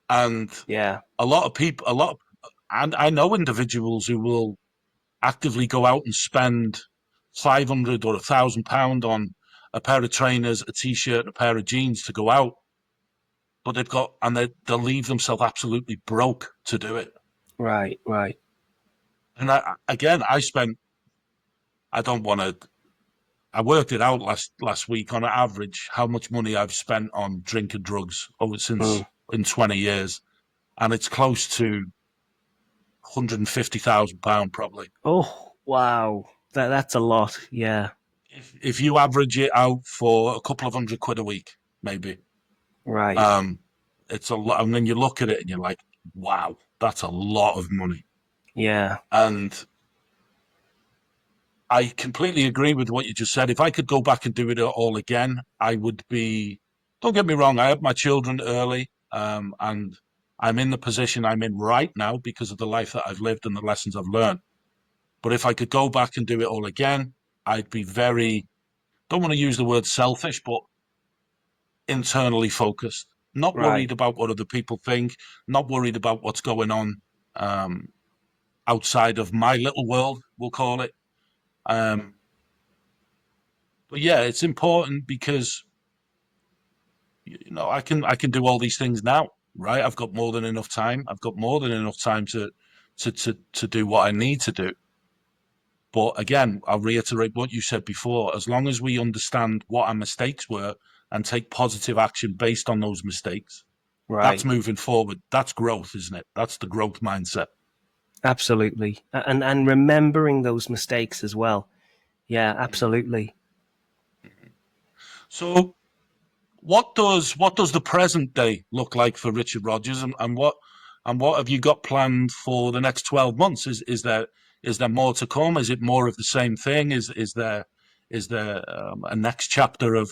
And Yeah. a lot of people, and I know individuals who will actively go out and spend 500 or £1,000 on a pair of trainers, a t-shirt, a pair of jeans to go out, but they'll leave themselves absolutely broke to do it. Right, right. And again, I don't want to. I worked it out last week on average how much money I've spent on drink and drugs over since Mm. in 20 years, and it's close to £150,000 probably. Oh, wow. That's a lot. Yeah. If you average it out for a couple of £100 a week, maybe, Right. um, it's a lot. And then you look at it and you're like, wow, that's a lot of money. Yeah. And I completely agree with what you just said. If I could go back and do it all again, I would be. Don't get me wrong. I had my children early, and I'm in the position I'm in right now because of the life that I've lived and the lessons I've learned. But if I could go back and do it all again, I'd be very. Don't want to use the word selfish, but internally focused. Not Right. worried about what other people think. Not worried about what's going on um, outside of my little world. We'll call it. Um, but yeah, it's important because I can do all these things now, right? I've got more than enough time. I've got more than enough time to do what I need to do. But again, I'll reiterate what you said before. As long as we understand what our mistakes were and take positive action based on those mistakes. That's Right. moving forward. That's growth, isn't it? That's the growth mindset. Absolutely. And remembering those mistakes as well. Yeah, absolutely. So what does the present day look like for Richard Rogers, and what have you got planned for the next 12 months? Is there more to come? Is it more of the same thing? Is there a next chapter of,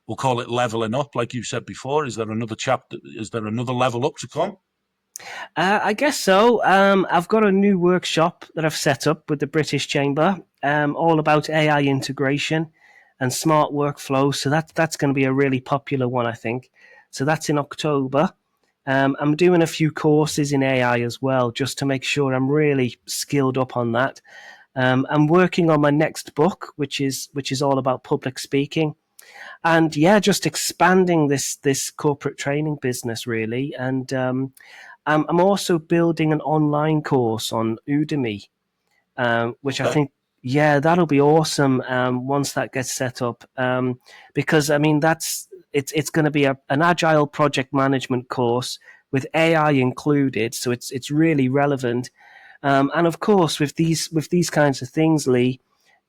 we'll call it leveling up, like you said before? Is there another chapter? Is there another level up to come? I guess so. I've got a new workshop that I've set up with the British Chamber, all about AI integration and smart workflow. So that's going to be a really popular one, I think. So that's in October. I'm doing a few courses in AI as well, just to make sure I'm really skilled up on that. I'm working on my next book, which is all about public speaking, and yeah, just expanding this corporate training business really. And I'm also building an online course on Udemy, which I Okay. think, yeah, that'll be awesome once that gets set up. Because I mean, it's going to be an agile project management course with AI included, so it's really relevant. And of course, with these kinds of things, Lee,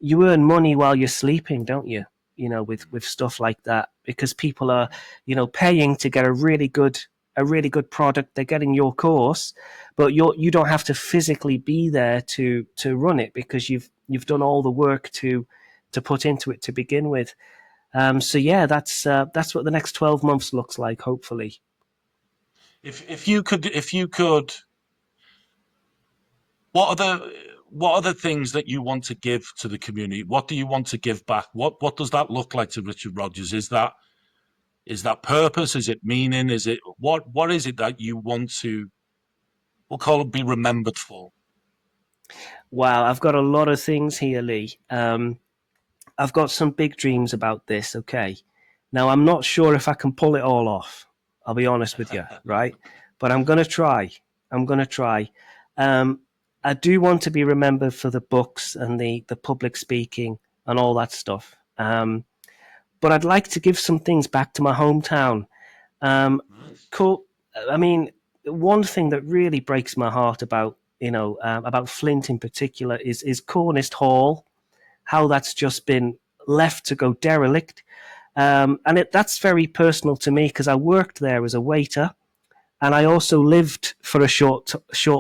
you earn money while you're sleeping, don't you? With stuff like that, because people are, paying to get a really good product. They're getting your course, but you don't have to physically be there to run it, because you've done all the work to put into it to begin with. So yeah, that's what the next 12 months looks like. Hopefully. If you could, what are the things that you want to give to the community? What do you want to give back? What does that look like to Richard Rogers? Is that purpose? Is it meaning? Is it what is it that you want to, we'll call it, be remembered for? Wow, I've got a lot of things here, Lee. I've got some big dreams about this. Okay, now I'm not sure if I can pull it all off. I'll be honest with you, right? But I'm gonna try. I'm gonna try. Um, I do want to be remembered for the books and the public speaking and all that stuff. But I'd like to give some things back to my hometown. Um, Nice. cool. I mean, one thing that really breaks my heart about Flint in particular is Cornist Hall. How that's just been left to go derelict, and that's very personal to me because I worked there as a waiter, and I also lived for a short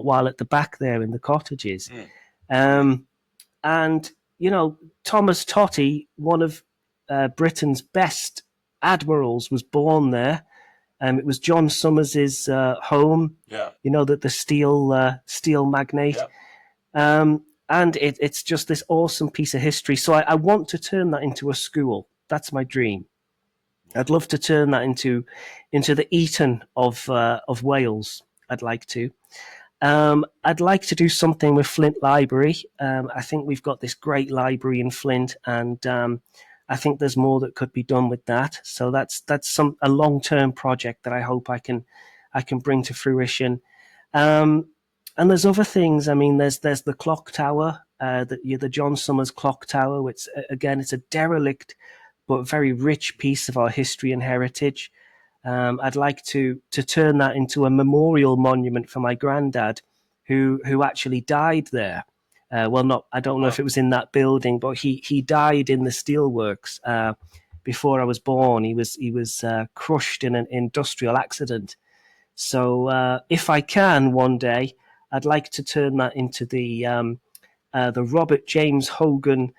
while at the back there in the cottages. Mm. Um, and Thomas Totty, one of Britain's best admirals, was born there. It was John Somers's home. Yeah. That the steel magnate. Yeah. And it's just this awesome piece of history. So I want to turn that into a school. That's my dream. I'd love to turn that into the Eton of Wales. I'd like to. I'd like to do something with Flint Library. I think we've got this great library in Flint, and I think there's more that could be done with that. So that's a long-term project that I hope I can bring to fruition. Um, and there's other things. I mean, there's the clock tower, the John Summers clock tower, which again, it's a derelict but very rich piece of our history and heritage. I'd like to turn that into a memorial monument for my granddad, who actually died there. Well, not I don't know if Wow. it was in that building, but he died in the steelworks before I was born. He was crushed in an industrial accident. So if I can one day, I'd like to turn that into the Robert James Hogan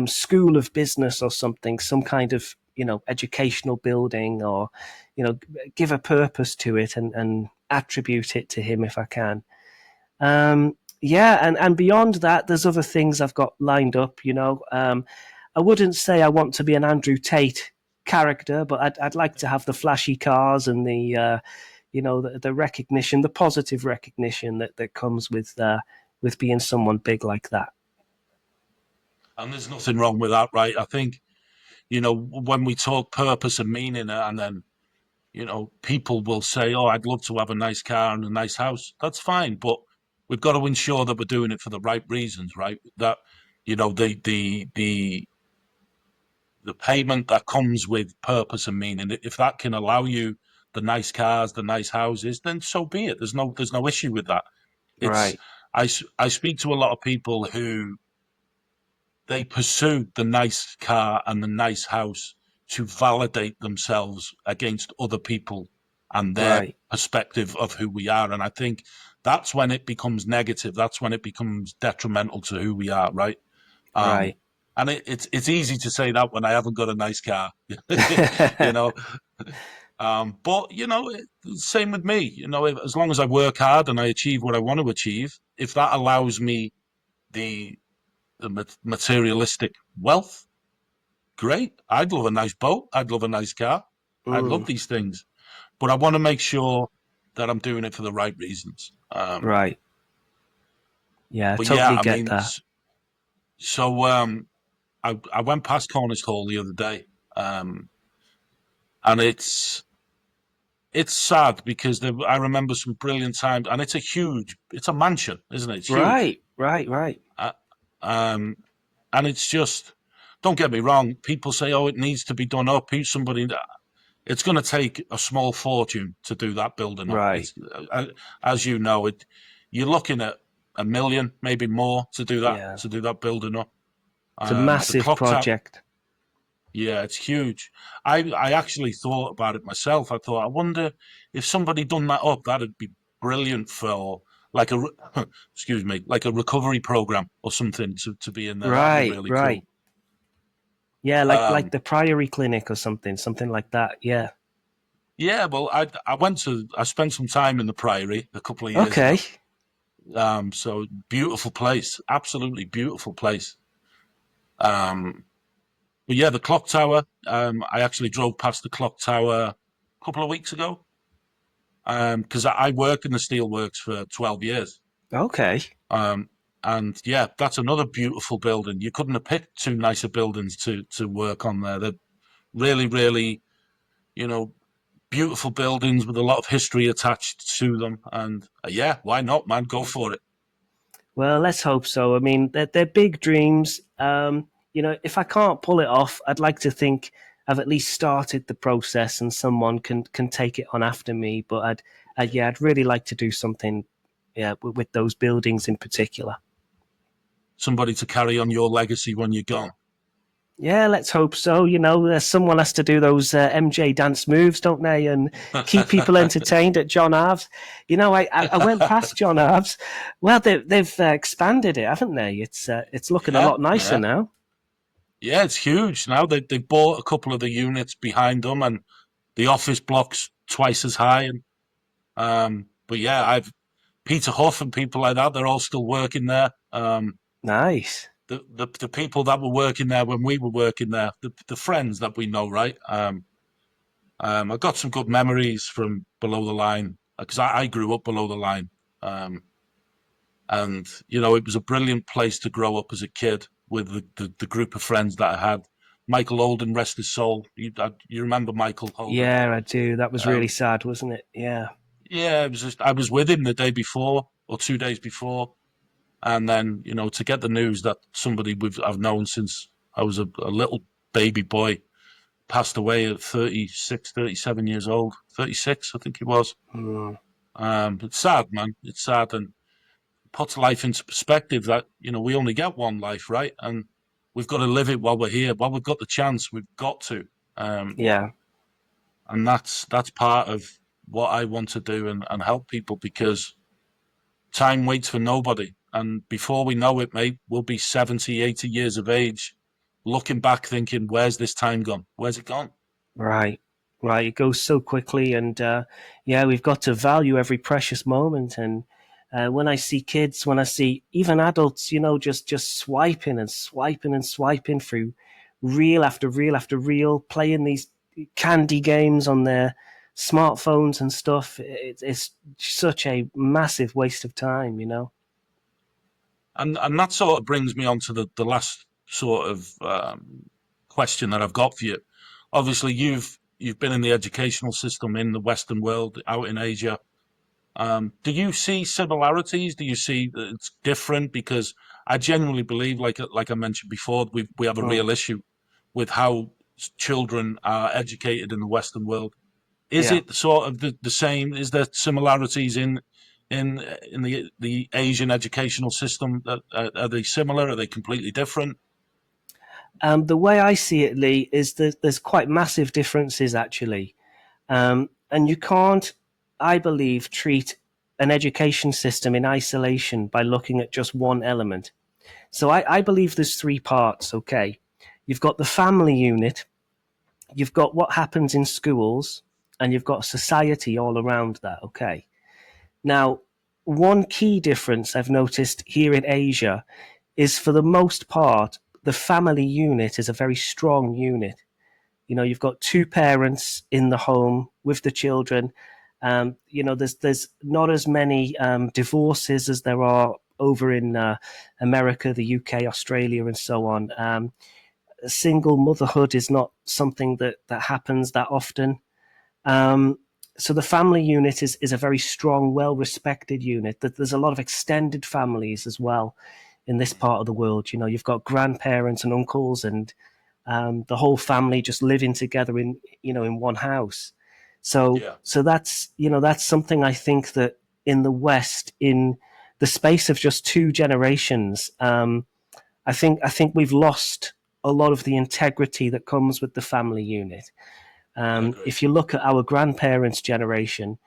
School of Business or something, some kind of educational building, or give a purpose to it and attribute it to him if I can. Yeah, and beyond that, there's other things I've got lined up. I wouldn't say I want to be an Andrew Tate character, but I'd like to have the flashy cars and the recognition, the positive recognition that comes with being someone big like that. And there's nothing wrong with that, right? I think, when we talk purpose and meaning, and then, people will say, oh, I'd love to have a nice car and a nice house. That's fine. But we've got to ensure that we're doing it for the right reasons, right? That, the the payment that comes with purpose and meaning. If that can allow you the nice cars, the nice houses, then so be it. There's no issue with that. It's Right. I speak to a lot of people who they pursue the nice car and the nice house to validate themselves against other people and their Right. perspective of who we are. And I think that's when it becomes negative. That's when it becomes detrimental to who we are, right? Um, Right. and it's easy to say that when I haven't got a nice car, you know. But same with me. As long as I work hard and I achieve what I want to achieve, if that allows me the materialistic wealth, great. I'd love a nice boat. I'd love a nice car. I'd love Mm, these things, but I want to make sure that I'm doing it for the right reasons. right. Yeah, I But yeah, totally I get mean, that. so I went past Cornish Hall the other day, um, and it's sad because I remember some brilliant times, and it's a mansion, isn't it? It's huge. Right. Right. Right. Uh, um, and it's just, don't get me wrong. People say, "Oh, it needs to be done up." Somebody, it's going to take a small fortune to do that building up. Right. It's as you know, you're looking at 1 million, maybe more, Yeah. to do that building up. It's a The massive clock tower, project. yeah, it's huge. I actually thought about it myself. I thought, I wonder if somebody done that up, that'd be brilliant for like excuse me, like a recovery program or something to be in there. That'd be Right. really Right. cool. Yeah, like Um, the Priory Clinic or something like that. Yeah. yeah, well, I spent some time in the Priory a couple of years Okay. ago. So beautiful place, absolutely beautiful place. Um, but yeah, the clock tower. I actually drove past the clock tower a couple of weeks ago. Because I worked in the steelworks for 12 years. Okay. Um, and yeah, that's another beautiful building. You couldn't have picked two nicer buildings to work on there. They're really, really, you know, beautiful buildings with a lot of history attached to them. And yeah, why not, man? Go for it. Well, let's hope so. I mean, they're big dreams. If I can't pull it off, I'd like to think I've at least started the process, and someone can take it on after me. But I'd really like to do something, yeah, with those buildings in particular. Somebody to carry on your legacy when you're gone. Yeah, let's hope so. Someone has to do those MJ dance moves, don't they, and keep people entertained at John Arves. I went past John Arves. Well, they've expanded it, haven't they? It's looking a Yeah, lot nicer yeah. now. Yeah, it's huge now. They bought a couple of the units behind them, and the office blocks twice as high. And but yeah, I've Peter Huff and people like that. They're all still working there. Nice. The people that were working there when we were working there, the friends that we know, right? I got some good memories from below the line because I grew up below the line, um, and it was a brilliant place to grow up as a kid with the group of friends that I had. Michael Holden, rest his soul. You remember Michael Holden? Yeah, I do. That was Uh, really sad, wasn't it? Yeah. yeah, it was just I was with him the day before or 2 days before, and then to get the news that somebody I've known since I was a little baby boy passed away at 36, 37 years old. 36, I think he was. Mm, It's sad, man. It's sad, and puts life into perspective that we only get one life, right? And we've got to live it while we're here. While we've got the chance, we've got to. Um, yeah. and that's part of what I want to do and help people because time waits for nobody. And before we know it, mate, we'll be 70, 80 years of age, looking back thinking, where's this time gone? Where's it gone? Right. Right. It goes so quickly, and yeah, we've got to value every precious moment. And when I see kids, when I see even adults, just swiping and swiping and swiping through reel after reel after reel, playing these candy games on their smartphones and stuff, it's such a massive waste of time. And that sort of brings me on to the last sort of question that I've got for you. Obviously, you've been in the educational system in the Western world, out in Asia. Do you see similarities? Do you see that it's different? Because I genuinely believe, like I mentioned before, we have a Mm, real issue with how children are educated in the Western world. Is Yeah. it sort of the same? Is there similarities in the Asian educational system? That are they similar? Are they completely different? The way I see it, Lee, is that there's quite massive differences actually. And you can't, I believe, treat an education system in isolation by looking at just one element. So I believe there's three parts, okay? You've got the family unit, you've got what happens in schools, and you've got society all around that, okay? Now, one key difference I've noticed here in Asia is for the most part, the family unit is a very strong unit. You know, you've got two parents in the home with the children. You know, there's not as many divorces as there are over in America, the UK, Australia, and so on. Single motherhood is not something that happens that often. Um, so the family unit is a very strong, well respected unit. That there's a lot of extended families as well in this part of the world. You know, you've got grandparents and uncles and the whole family just living together in in one house. Yeah, So that's that's something I think that in the West, in the space of just two generations, I think we've lost a lot of the integrity that comes with the family unit. I agree. If you look at our grandparents' generation,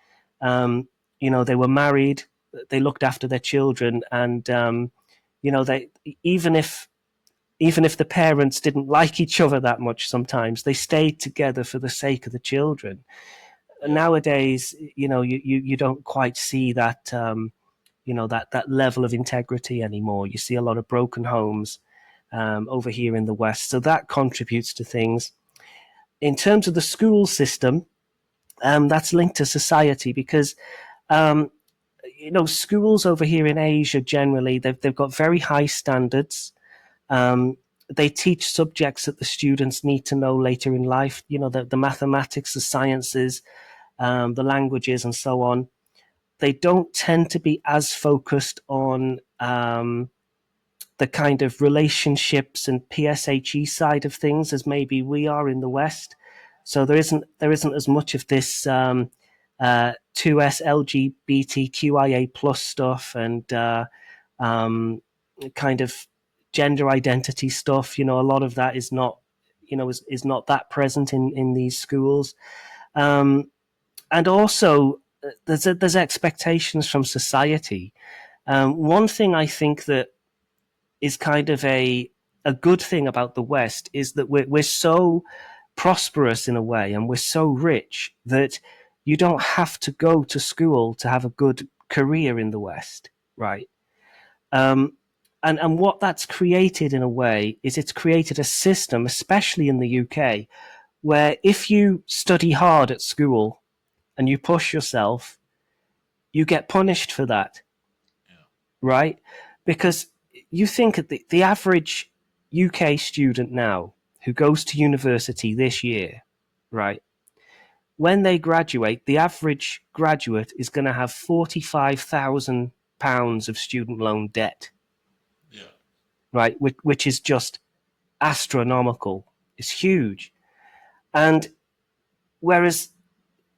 they were married, they looked after their children, and they even if even if the parents didn't like each other that much sometimes, they stayed together for the sake of the children. Yeah, Nowadays, you don't quite see that, that level of integrity anymore. You see a lot of broken homes over here in the West. So that contributes to things. In terms of the school system, that's linked to society because, um, schools over here in Asia generally, they've got very high standards. Um, they teach subjects that the students need to know later in life. You know, the mathematics, the sciences, the languages, and so on. They don't tend to be as focused on the kind of relationships and PSHE side of things as maybe we are in the West. So there isn't as much of this 2S LGBTQIA plus stuff and um, kind of gender identity stuff. You know, a lot of that is not is not that present in these schools. And also there's expectations from society. One thing I think that is kind of a good thing about the West is that we're so prosperous in a way, and we're so rich that you don't have to go to school to have a good career in the West, right? Um, and what that's created in a way is it's created a system, especially in the UK, where if you study hard at school and you push yourself, you get punished for that, yeah, right? Because you think that the average UK student now who goes to university this year, right? When they graduate, the average graduate is going to have £45,000 of student loan debt, yeah, right? Which is just astronomical. It's huge. And whereas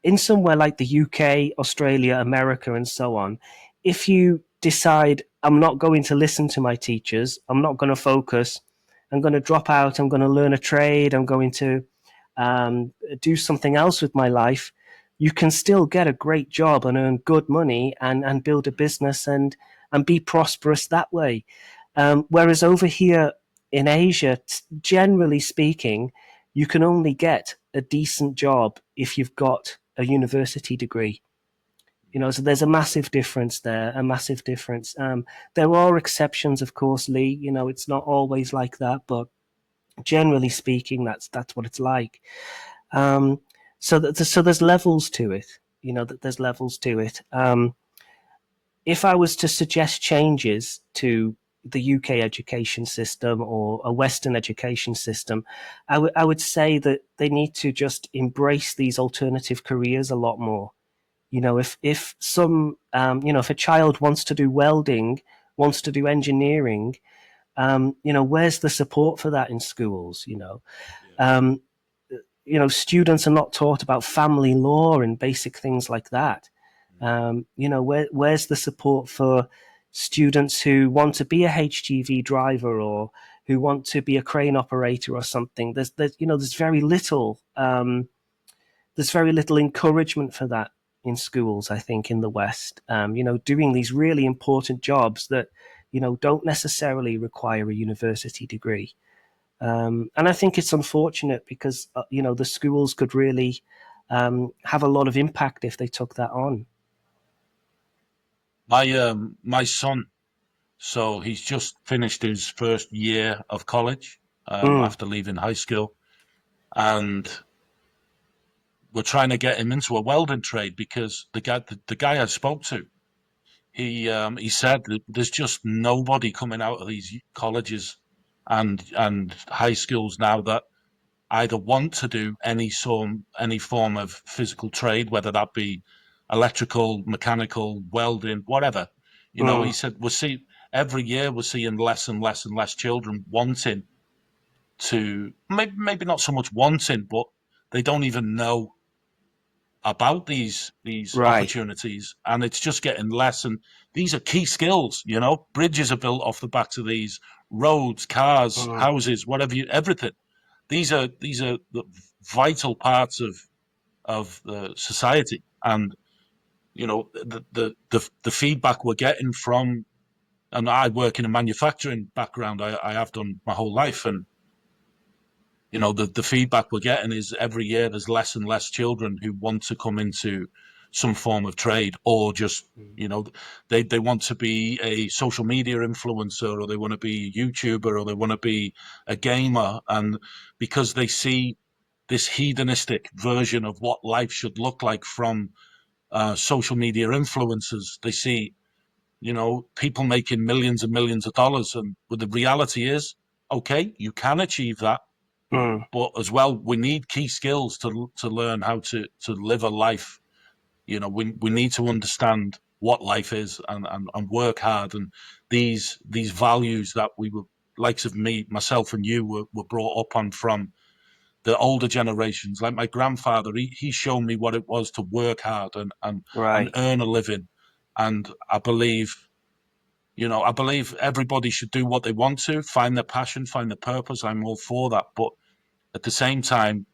in somewhere like the UK, Australia, America, and so on, if you decide, I'm not going to listen to my teachers, I'm not going to focus, I'm going to drop out, I'm going to learn a trade, I'm going to do something else with my life, you can still get a great job and earn good money and build a business and be prosperous that way. Whereas over here in Asia, generally speaking, you can only get a decent job if you've got a university degree. You know, so there's a massive difference there, a massive difference. There are exceptions, of course, Lee. You know, it's not always like that, but generally speaking, that's what it's like. Um, so there's levels to it. You know, that there's levels to it. If I was to suggest changes to the UK education system or a Western education system, I would say that they need to just embrace these alternative careers a lot more. You know, if some if a child wants to do welding, wants to do engineering, where's the support for that in schools? yeah, Um, students are not taught about family law and basic things like that. Where's the support for students who want to be a HGV driver or who want to be a crane operator or something? There's very little. There's very little encouragement for that in schools, I think, in the West. Doing these really important jobs that don't necessarily require a university degree. And I think it's unfortunate because the schools could really have a lot of impact if they took that on. My son, so he's just finished his first year of college Mm, after leaving high school, and we're trying to get him into a welding trade because the guy I spoke to, he said that there's just nobody coming out of these colleges and high schools now that either want to do any form of physical trade, whether that be electrical, mechanical, welding, whatever. He mm, said every year we're seeing less and less and less children wanting to, maybe not so much wanting, but they don't even know about these right. opportunities, and it's just getting less. And these are key skills. Bridges are built off the backs of these, roads, cars, Mm, houses, whatever everything. These are the vital parts of the society, and the feedback we're getting from. And I work in a manufacturing background. I have done my whole life, and the feedback we're getting is every year there's less and less children who want to come into some form of trade, or just they want to be a social media influencer, or they want to be a YouTuber, or they want to be a gamer, and because they see this hedonistic version of what life should look like from social media influencers, they see people making millions and millions of dollars, and but the reality is, okay, you can achieve that, mm, but as well, we need key skills to learn how to live a life. We need to understand what life is, and work hard. And these values that we were, likes of me, myself, and you were brought up on from the older generations. Like my grandfather, he showed me what it was to work hard and right. earn a living. And I believe everybody should do what they want to, find their passion, find their purpose. I'm all for that, but at the same time,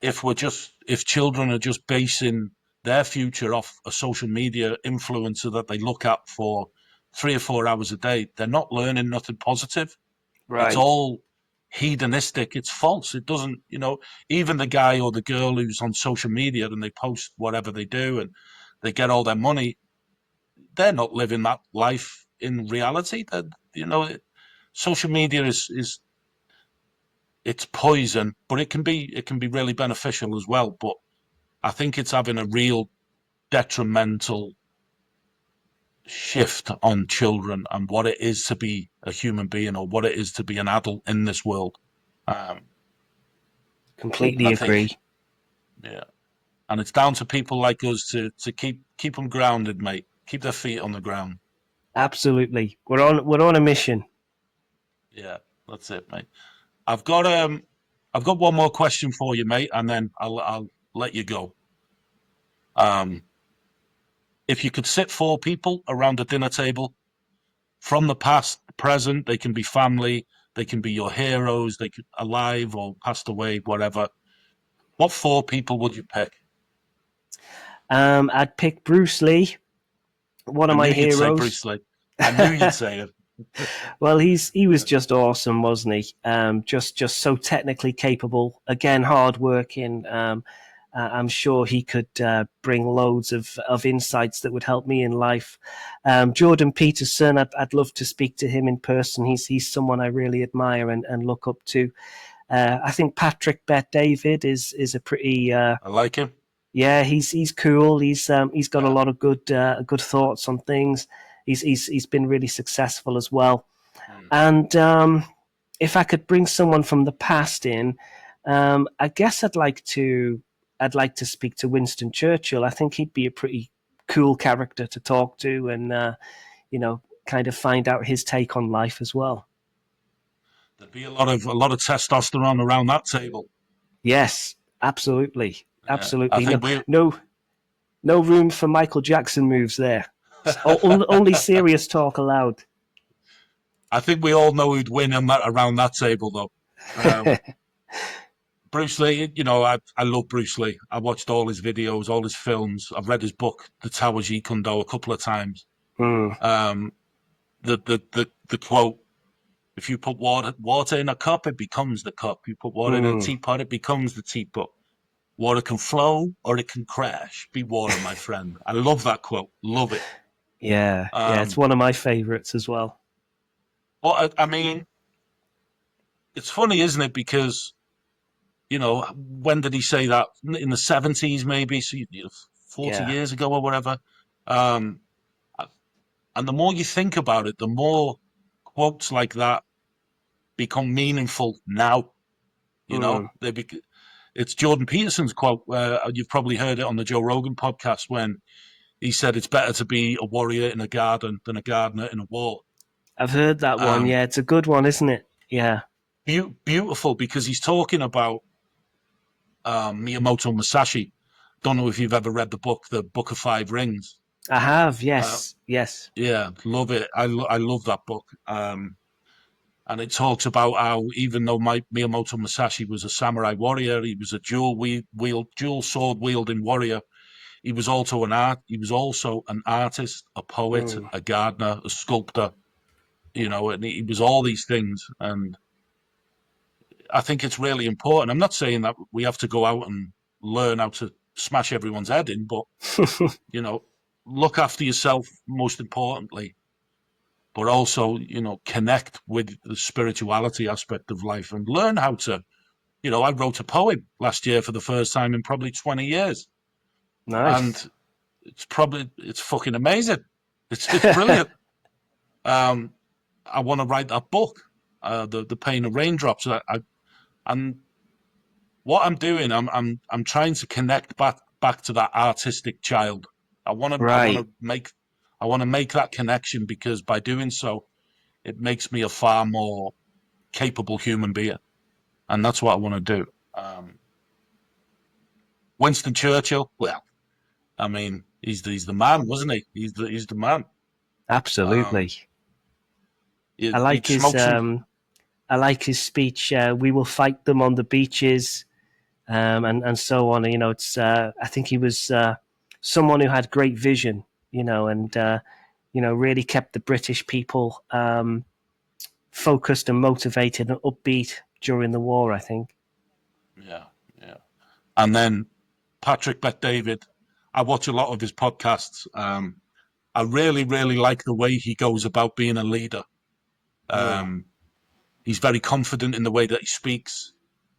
if children are just basing their future off a social media influencer that they look at for 3 or 4 hours a day, they're not learning nothing positive. It's Right. all hedonistic. It's false. It doesn't, even the guy or the girl who's on social media and they post whatever they do and they get all their money, they're not living that life in reality. That social media is it's poison, but it can be really beneficial as well. But I think it's having a real detrimental shift on children and what it is to be a human being, or what it is to be an adult in this world. Um, and Completely I agree. think, yeah, and it's down to people like us to keep them grounded, mate. Keep their feet on the ground. Absolutely. We're on a mission. Yeah, that's it, mate. I've got one more question for you, mate, and then I'll let you go. Um, if you could sit four people around a dinner table from the past, present, they can be family, they can be your heroes, they could alive or passed away, whatever. What four people would you pick? I'd pick Bruce Lee, one I of knew my you'd say heroes. Bruce Lee. I knew you'd say it. Well, he was just awesome, wasn't he? Just so technically capable. Again, hardworking. I'm sure he could bring loads of insights that would help me in life. Jordan Peterson, I'd love to speak to him in person. He's someone I really admire and look up to. I think Patrick Bet David is a pretty I like him. yeah, he's cool. He's got a Yeah. lot of good thoughts on things. He's been really successful as well. Mm. And if I could bring someone from the past in, I guess I'd like to speak to Winston Churchill. I think he'd be a pretty cool character to talk to, and kind of find out his take on life as well. There'd be a lot of testosterone around that table. Yes, absolutely, I absolutely. No, think we no, no room for Michael Jackson moves there. Only serious talk allowed. I think we all know who'd win on that, around that table, though. Um, Bruce Lee, I love Bruce Lee. I watched all his videos, all his films. I've read his book, The Tower Jeet Kune Do, a couple of times. Mm, Um, the quote: "If you put water in a cup, it becomes the cup. You put water in a mm. teapot, it becomes the teapot. Water can flow or it can crash. Be water, my friend." I love that quote. Love it. Yeah, yeah, it's Um, one of my favourites as well. but I mean, it's funny, isn't it? Because when did he say that? In the 70s, maybe, so 40 Yeah. years ago or whatever. Um, and the more you think about it, the more quotes like that become meaningful now. Mm. It's Jordan Peterson's quote. You've probably heard it on the Joe Rogan podcast when he said it's better to be a warrior in a garden than a gardener in a wall. I've heard that one. Um, Yeah, it's a good one, isn't it? Yeah, Beautiful because he's talking about Miyamoto Musashi. Don't know if you've ever read the Book of Five Rings. I have. Uh, Yes, yes. yeah, love it. I love that book. And it talks about how even though Miyamoto Musashi was a samurai warrior, he was a dual sword wielding warrior. He was also an art. He was also an artist, a poet, Mm. a gardener, a sculptor. And he was all these things. And I think it's really important. I'm not saying that we have to go out and learn how to smash everyone's head in, but you know, look after yourself most importantly, but also, connect with the spirituality aspect of life and learn how to, I wrote a poem last year for the first time in probably 20 years. And Nice. it's fucking amazing. It's brilliant. Um, I want to write that book, the pain of raindrops. And what I'm doing, I'm trying to connect back to that artistic child. Right. I want to make that connection because by doing so, it makes me a far more capable human being, and that's what I want to do. Um, Winston Churchill, well, I mean, he's the man, wasn't he? He's the man. Um, Absolutely. I he'd like his smoke some. I like his speech. We will fight them on the beaches, and so on. You know, it's. I think he was someone who had great vision. And really kept the British people focused and motivated and upbeat during the war. I think. Yeah, yeah. And then Patrick Bet David, I watch a lot of his podcasts. I really, really like the way he goes about being a leader. Mm, Um, he's very confident in the way that he speaks.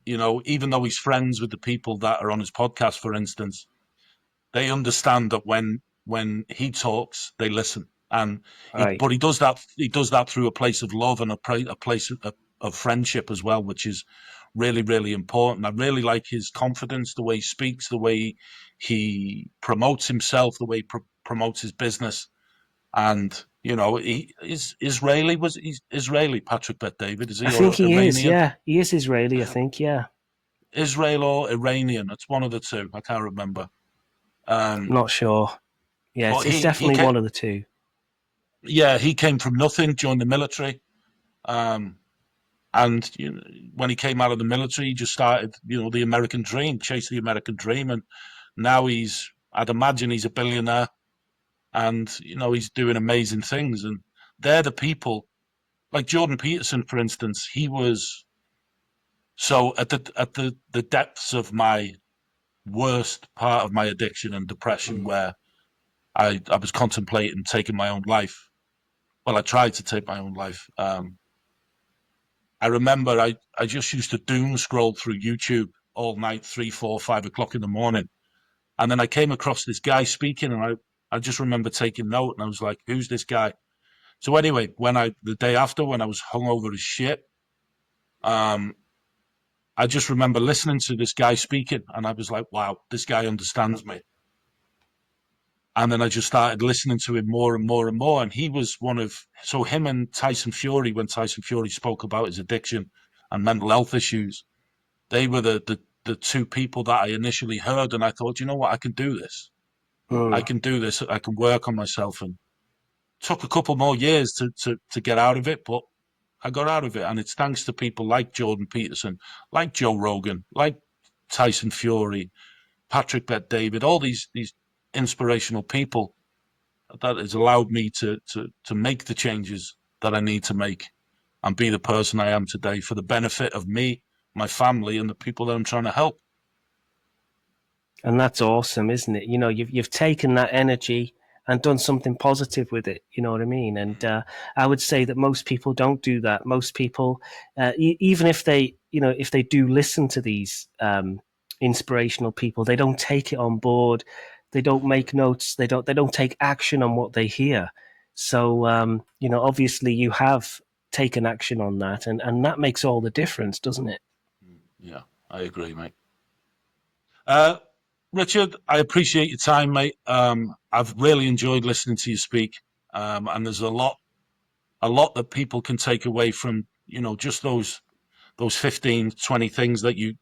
Even though he's friends with the people that are on his podcast, for instance, they understand that when he talks, they listen. And right. but he does that through a place of love and a place of friendship as well, which is really, really important. I really like his confidence, the way he speaks, the way he promotes himself, the way he promotes his business. And he is Israeli. He's Israeli? Patrick Bet David, is I he, think or he is. Iranian? Yeah, he is Israeli. I think. Yeah. Israel or Iranian? It's one of the two. I can't remember. I'm Um, not sure. Yeah, but it's he definitely came, one of the two. yeah, he came from nothing, joined the military, um, and when he came out of the military, he just started, the American dream, chase the American dream, and now I'd imagine he's a billionaire, and he's doing amazing things, and they're the people like Jordan Peterson, for instance. He was so at the depths of my worst part of my addiction and depression, Mm, where I was contemplating taking my own life. Well, I tried to take my own life. I remember I just used to doom scroll through YouTube all night, 3, 4, 5 o'clock in the morning. And then I came across this guy speaking, and I just remember taking note, and I was like, who's this guy? So anyway, the day after, when I was hungover as shit, um, I just remember listening to this guy speaking, and I was like, wow, this guy understands me. And then I just started listening to him more and more and more. And he was so him and Tyson Fury, when Tyson Fury spoke about his addiction and mental health issues, they were the the two people that I initially heard, and I thought, you know what, I can do this. I Mm. can do this. I can work on myself. And took a couple more years to get out of it, but I got out of it. And it's thanks to people like Jordan Peterson, like Joe Rogan, like Tyson Fury, Patrick Bet David, all these inspirational people that has allowed me to make the changes that I need to make and be the person I am today for the benefit of me, my family, and the people that I'm trying to help. And that's awesome, isn't it? You know, you've taken that energy and done something positive with it. You know what I mean? And I would say that most people don't do that. Most people, even if they, you know, if they do listen to these inspirational people, they don't take it on board. They don't make notes. They don't take action on what they hear. So you know, obviously, you have taken action on that, and that makes all the difference, doesn't it? Yeah, I agree, mate. Uh, Richard, I appreciate your time, mate. I've really enjoyed listening to you speak, and there's a lot that people can take away from just those 15, 20 things that you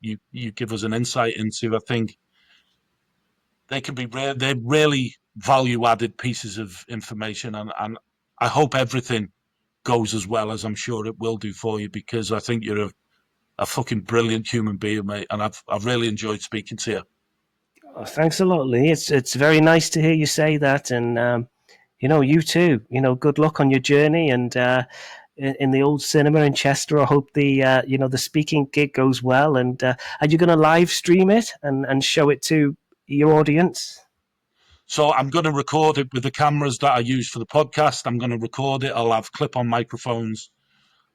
give us an insight into. I think they can be they're really value added pieces of information, and I hope everything goes as well as I'm sure it will do for you, because I think you're a fucking brilliant human being, mate, and I've really enjoyed speaking to you. Oh, thanks a lot, Lee. It's very nice to hear you say that, and you know, you too. You know, good luck on your journey, and in the old cinema in Chester. I hope the you know, the speaking gig goes well. And are you going to live stream it and show it to your audience? So I'm going to record it with the cameras that I use for the podcast. I'm going to record it. I'll have clip-on microphones,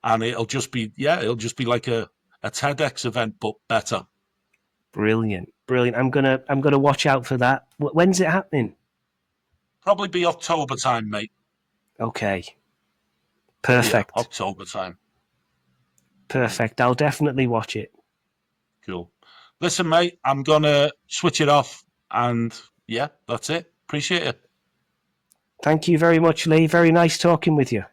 and it'll just be like a TEDx event, but better. Brilliant, brilliant. I'm gonna watch out for that. When's it happening? Probably be October time, mate. Okay, Yeah, perfect, October time. perfect. I'll definitely watch it. Cool. Listen, mate, I'm gonna switch it off, and yeah, that's it. Appreciate it. Thank you very much, Lee. Very nice talking with you.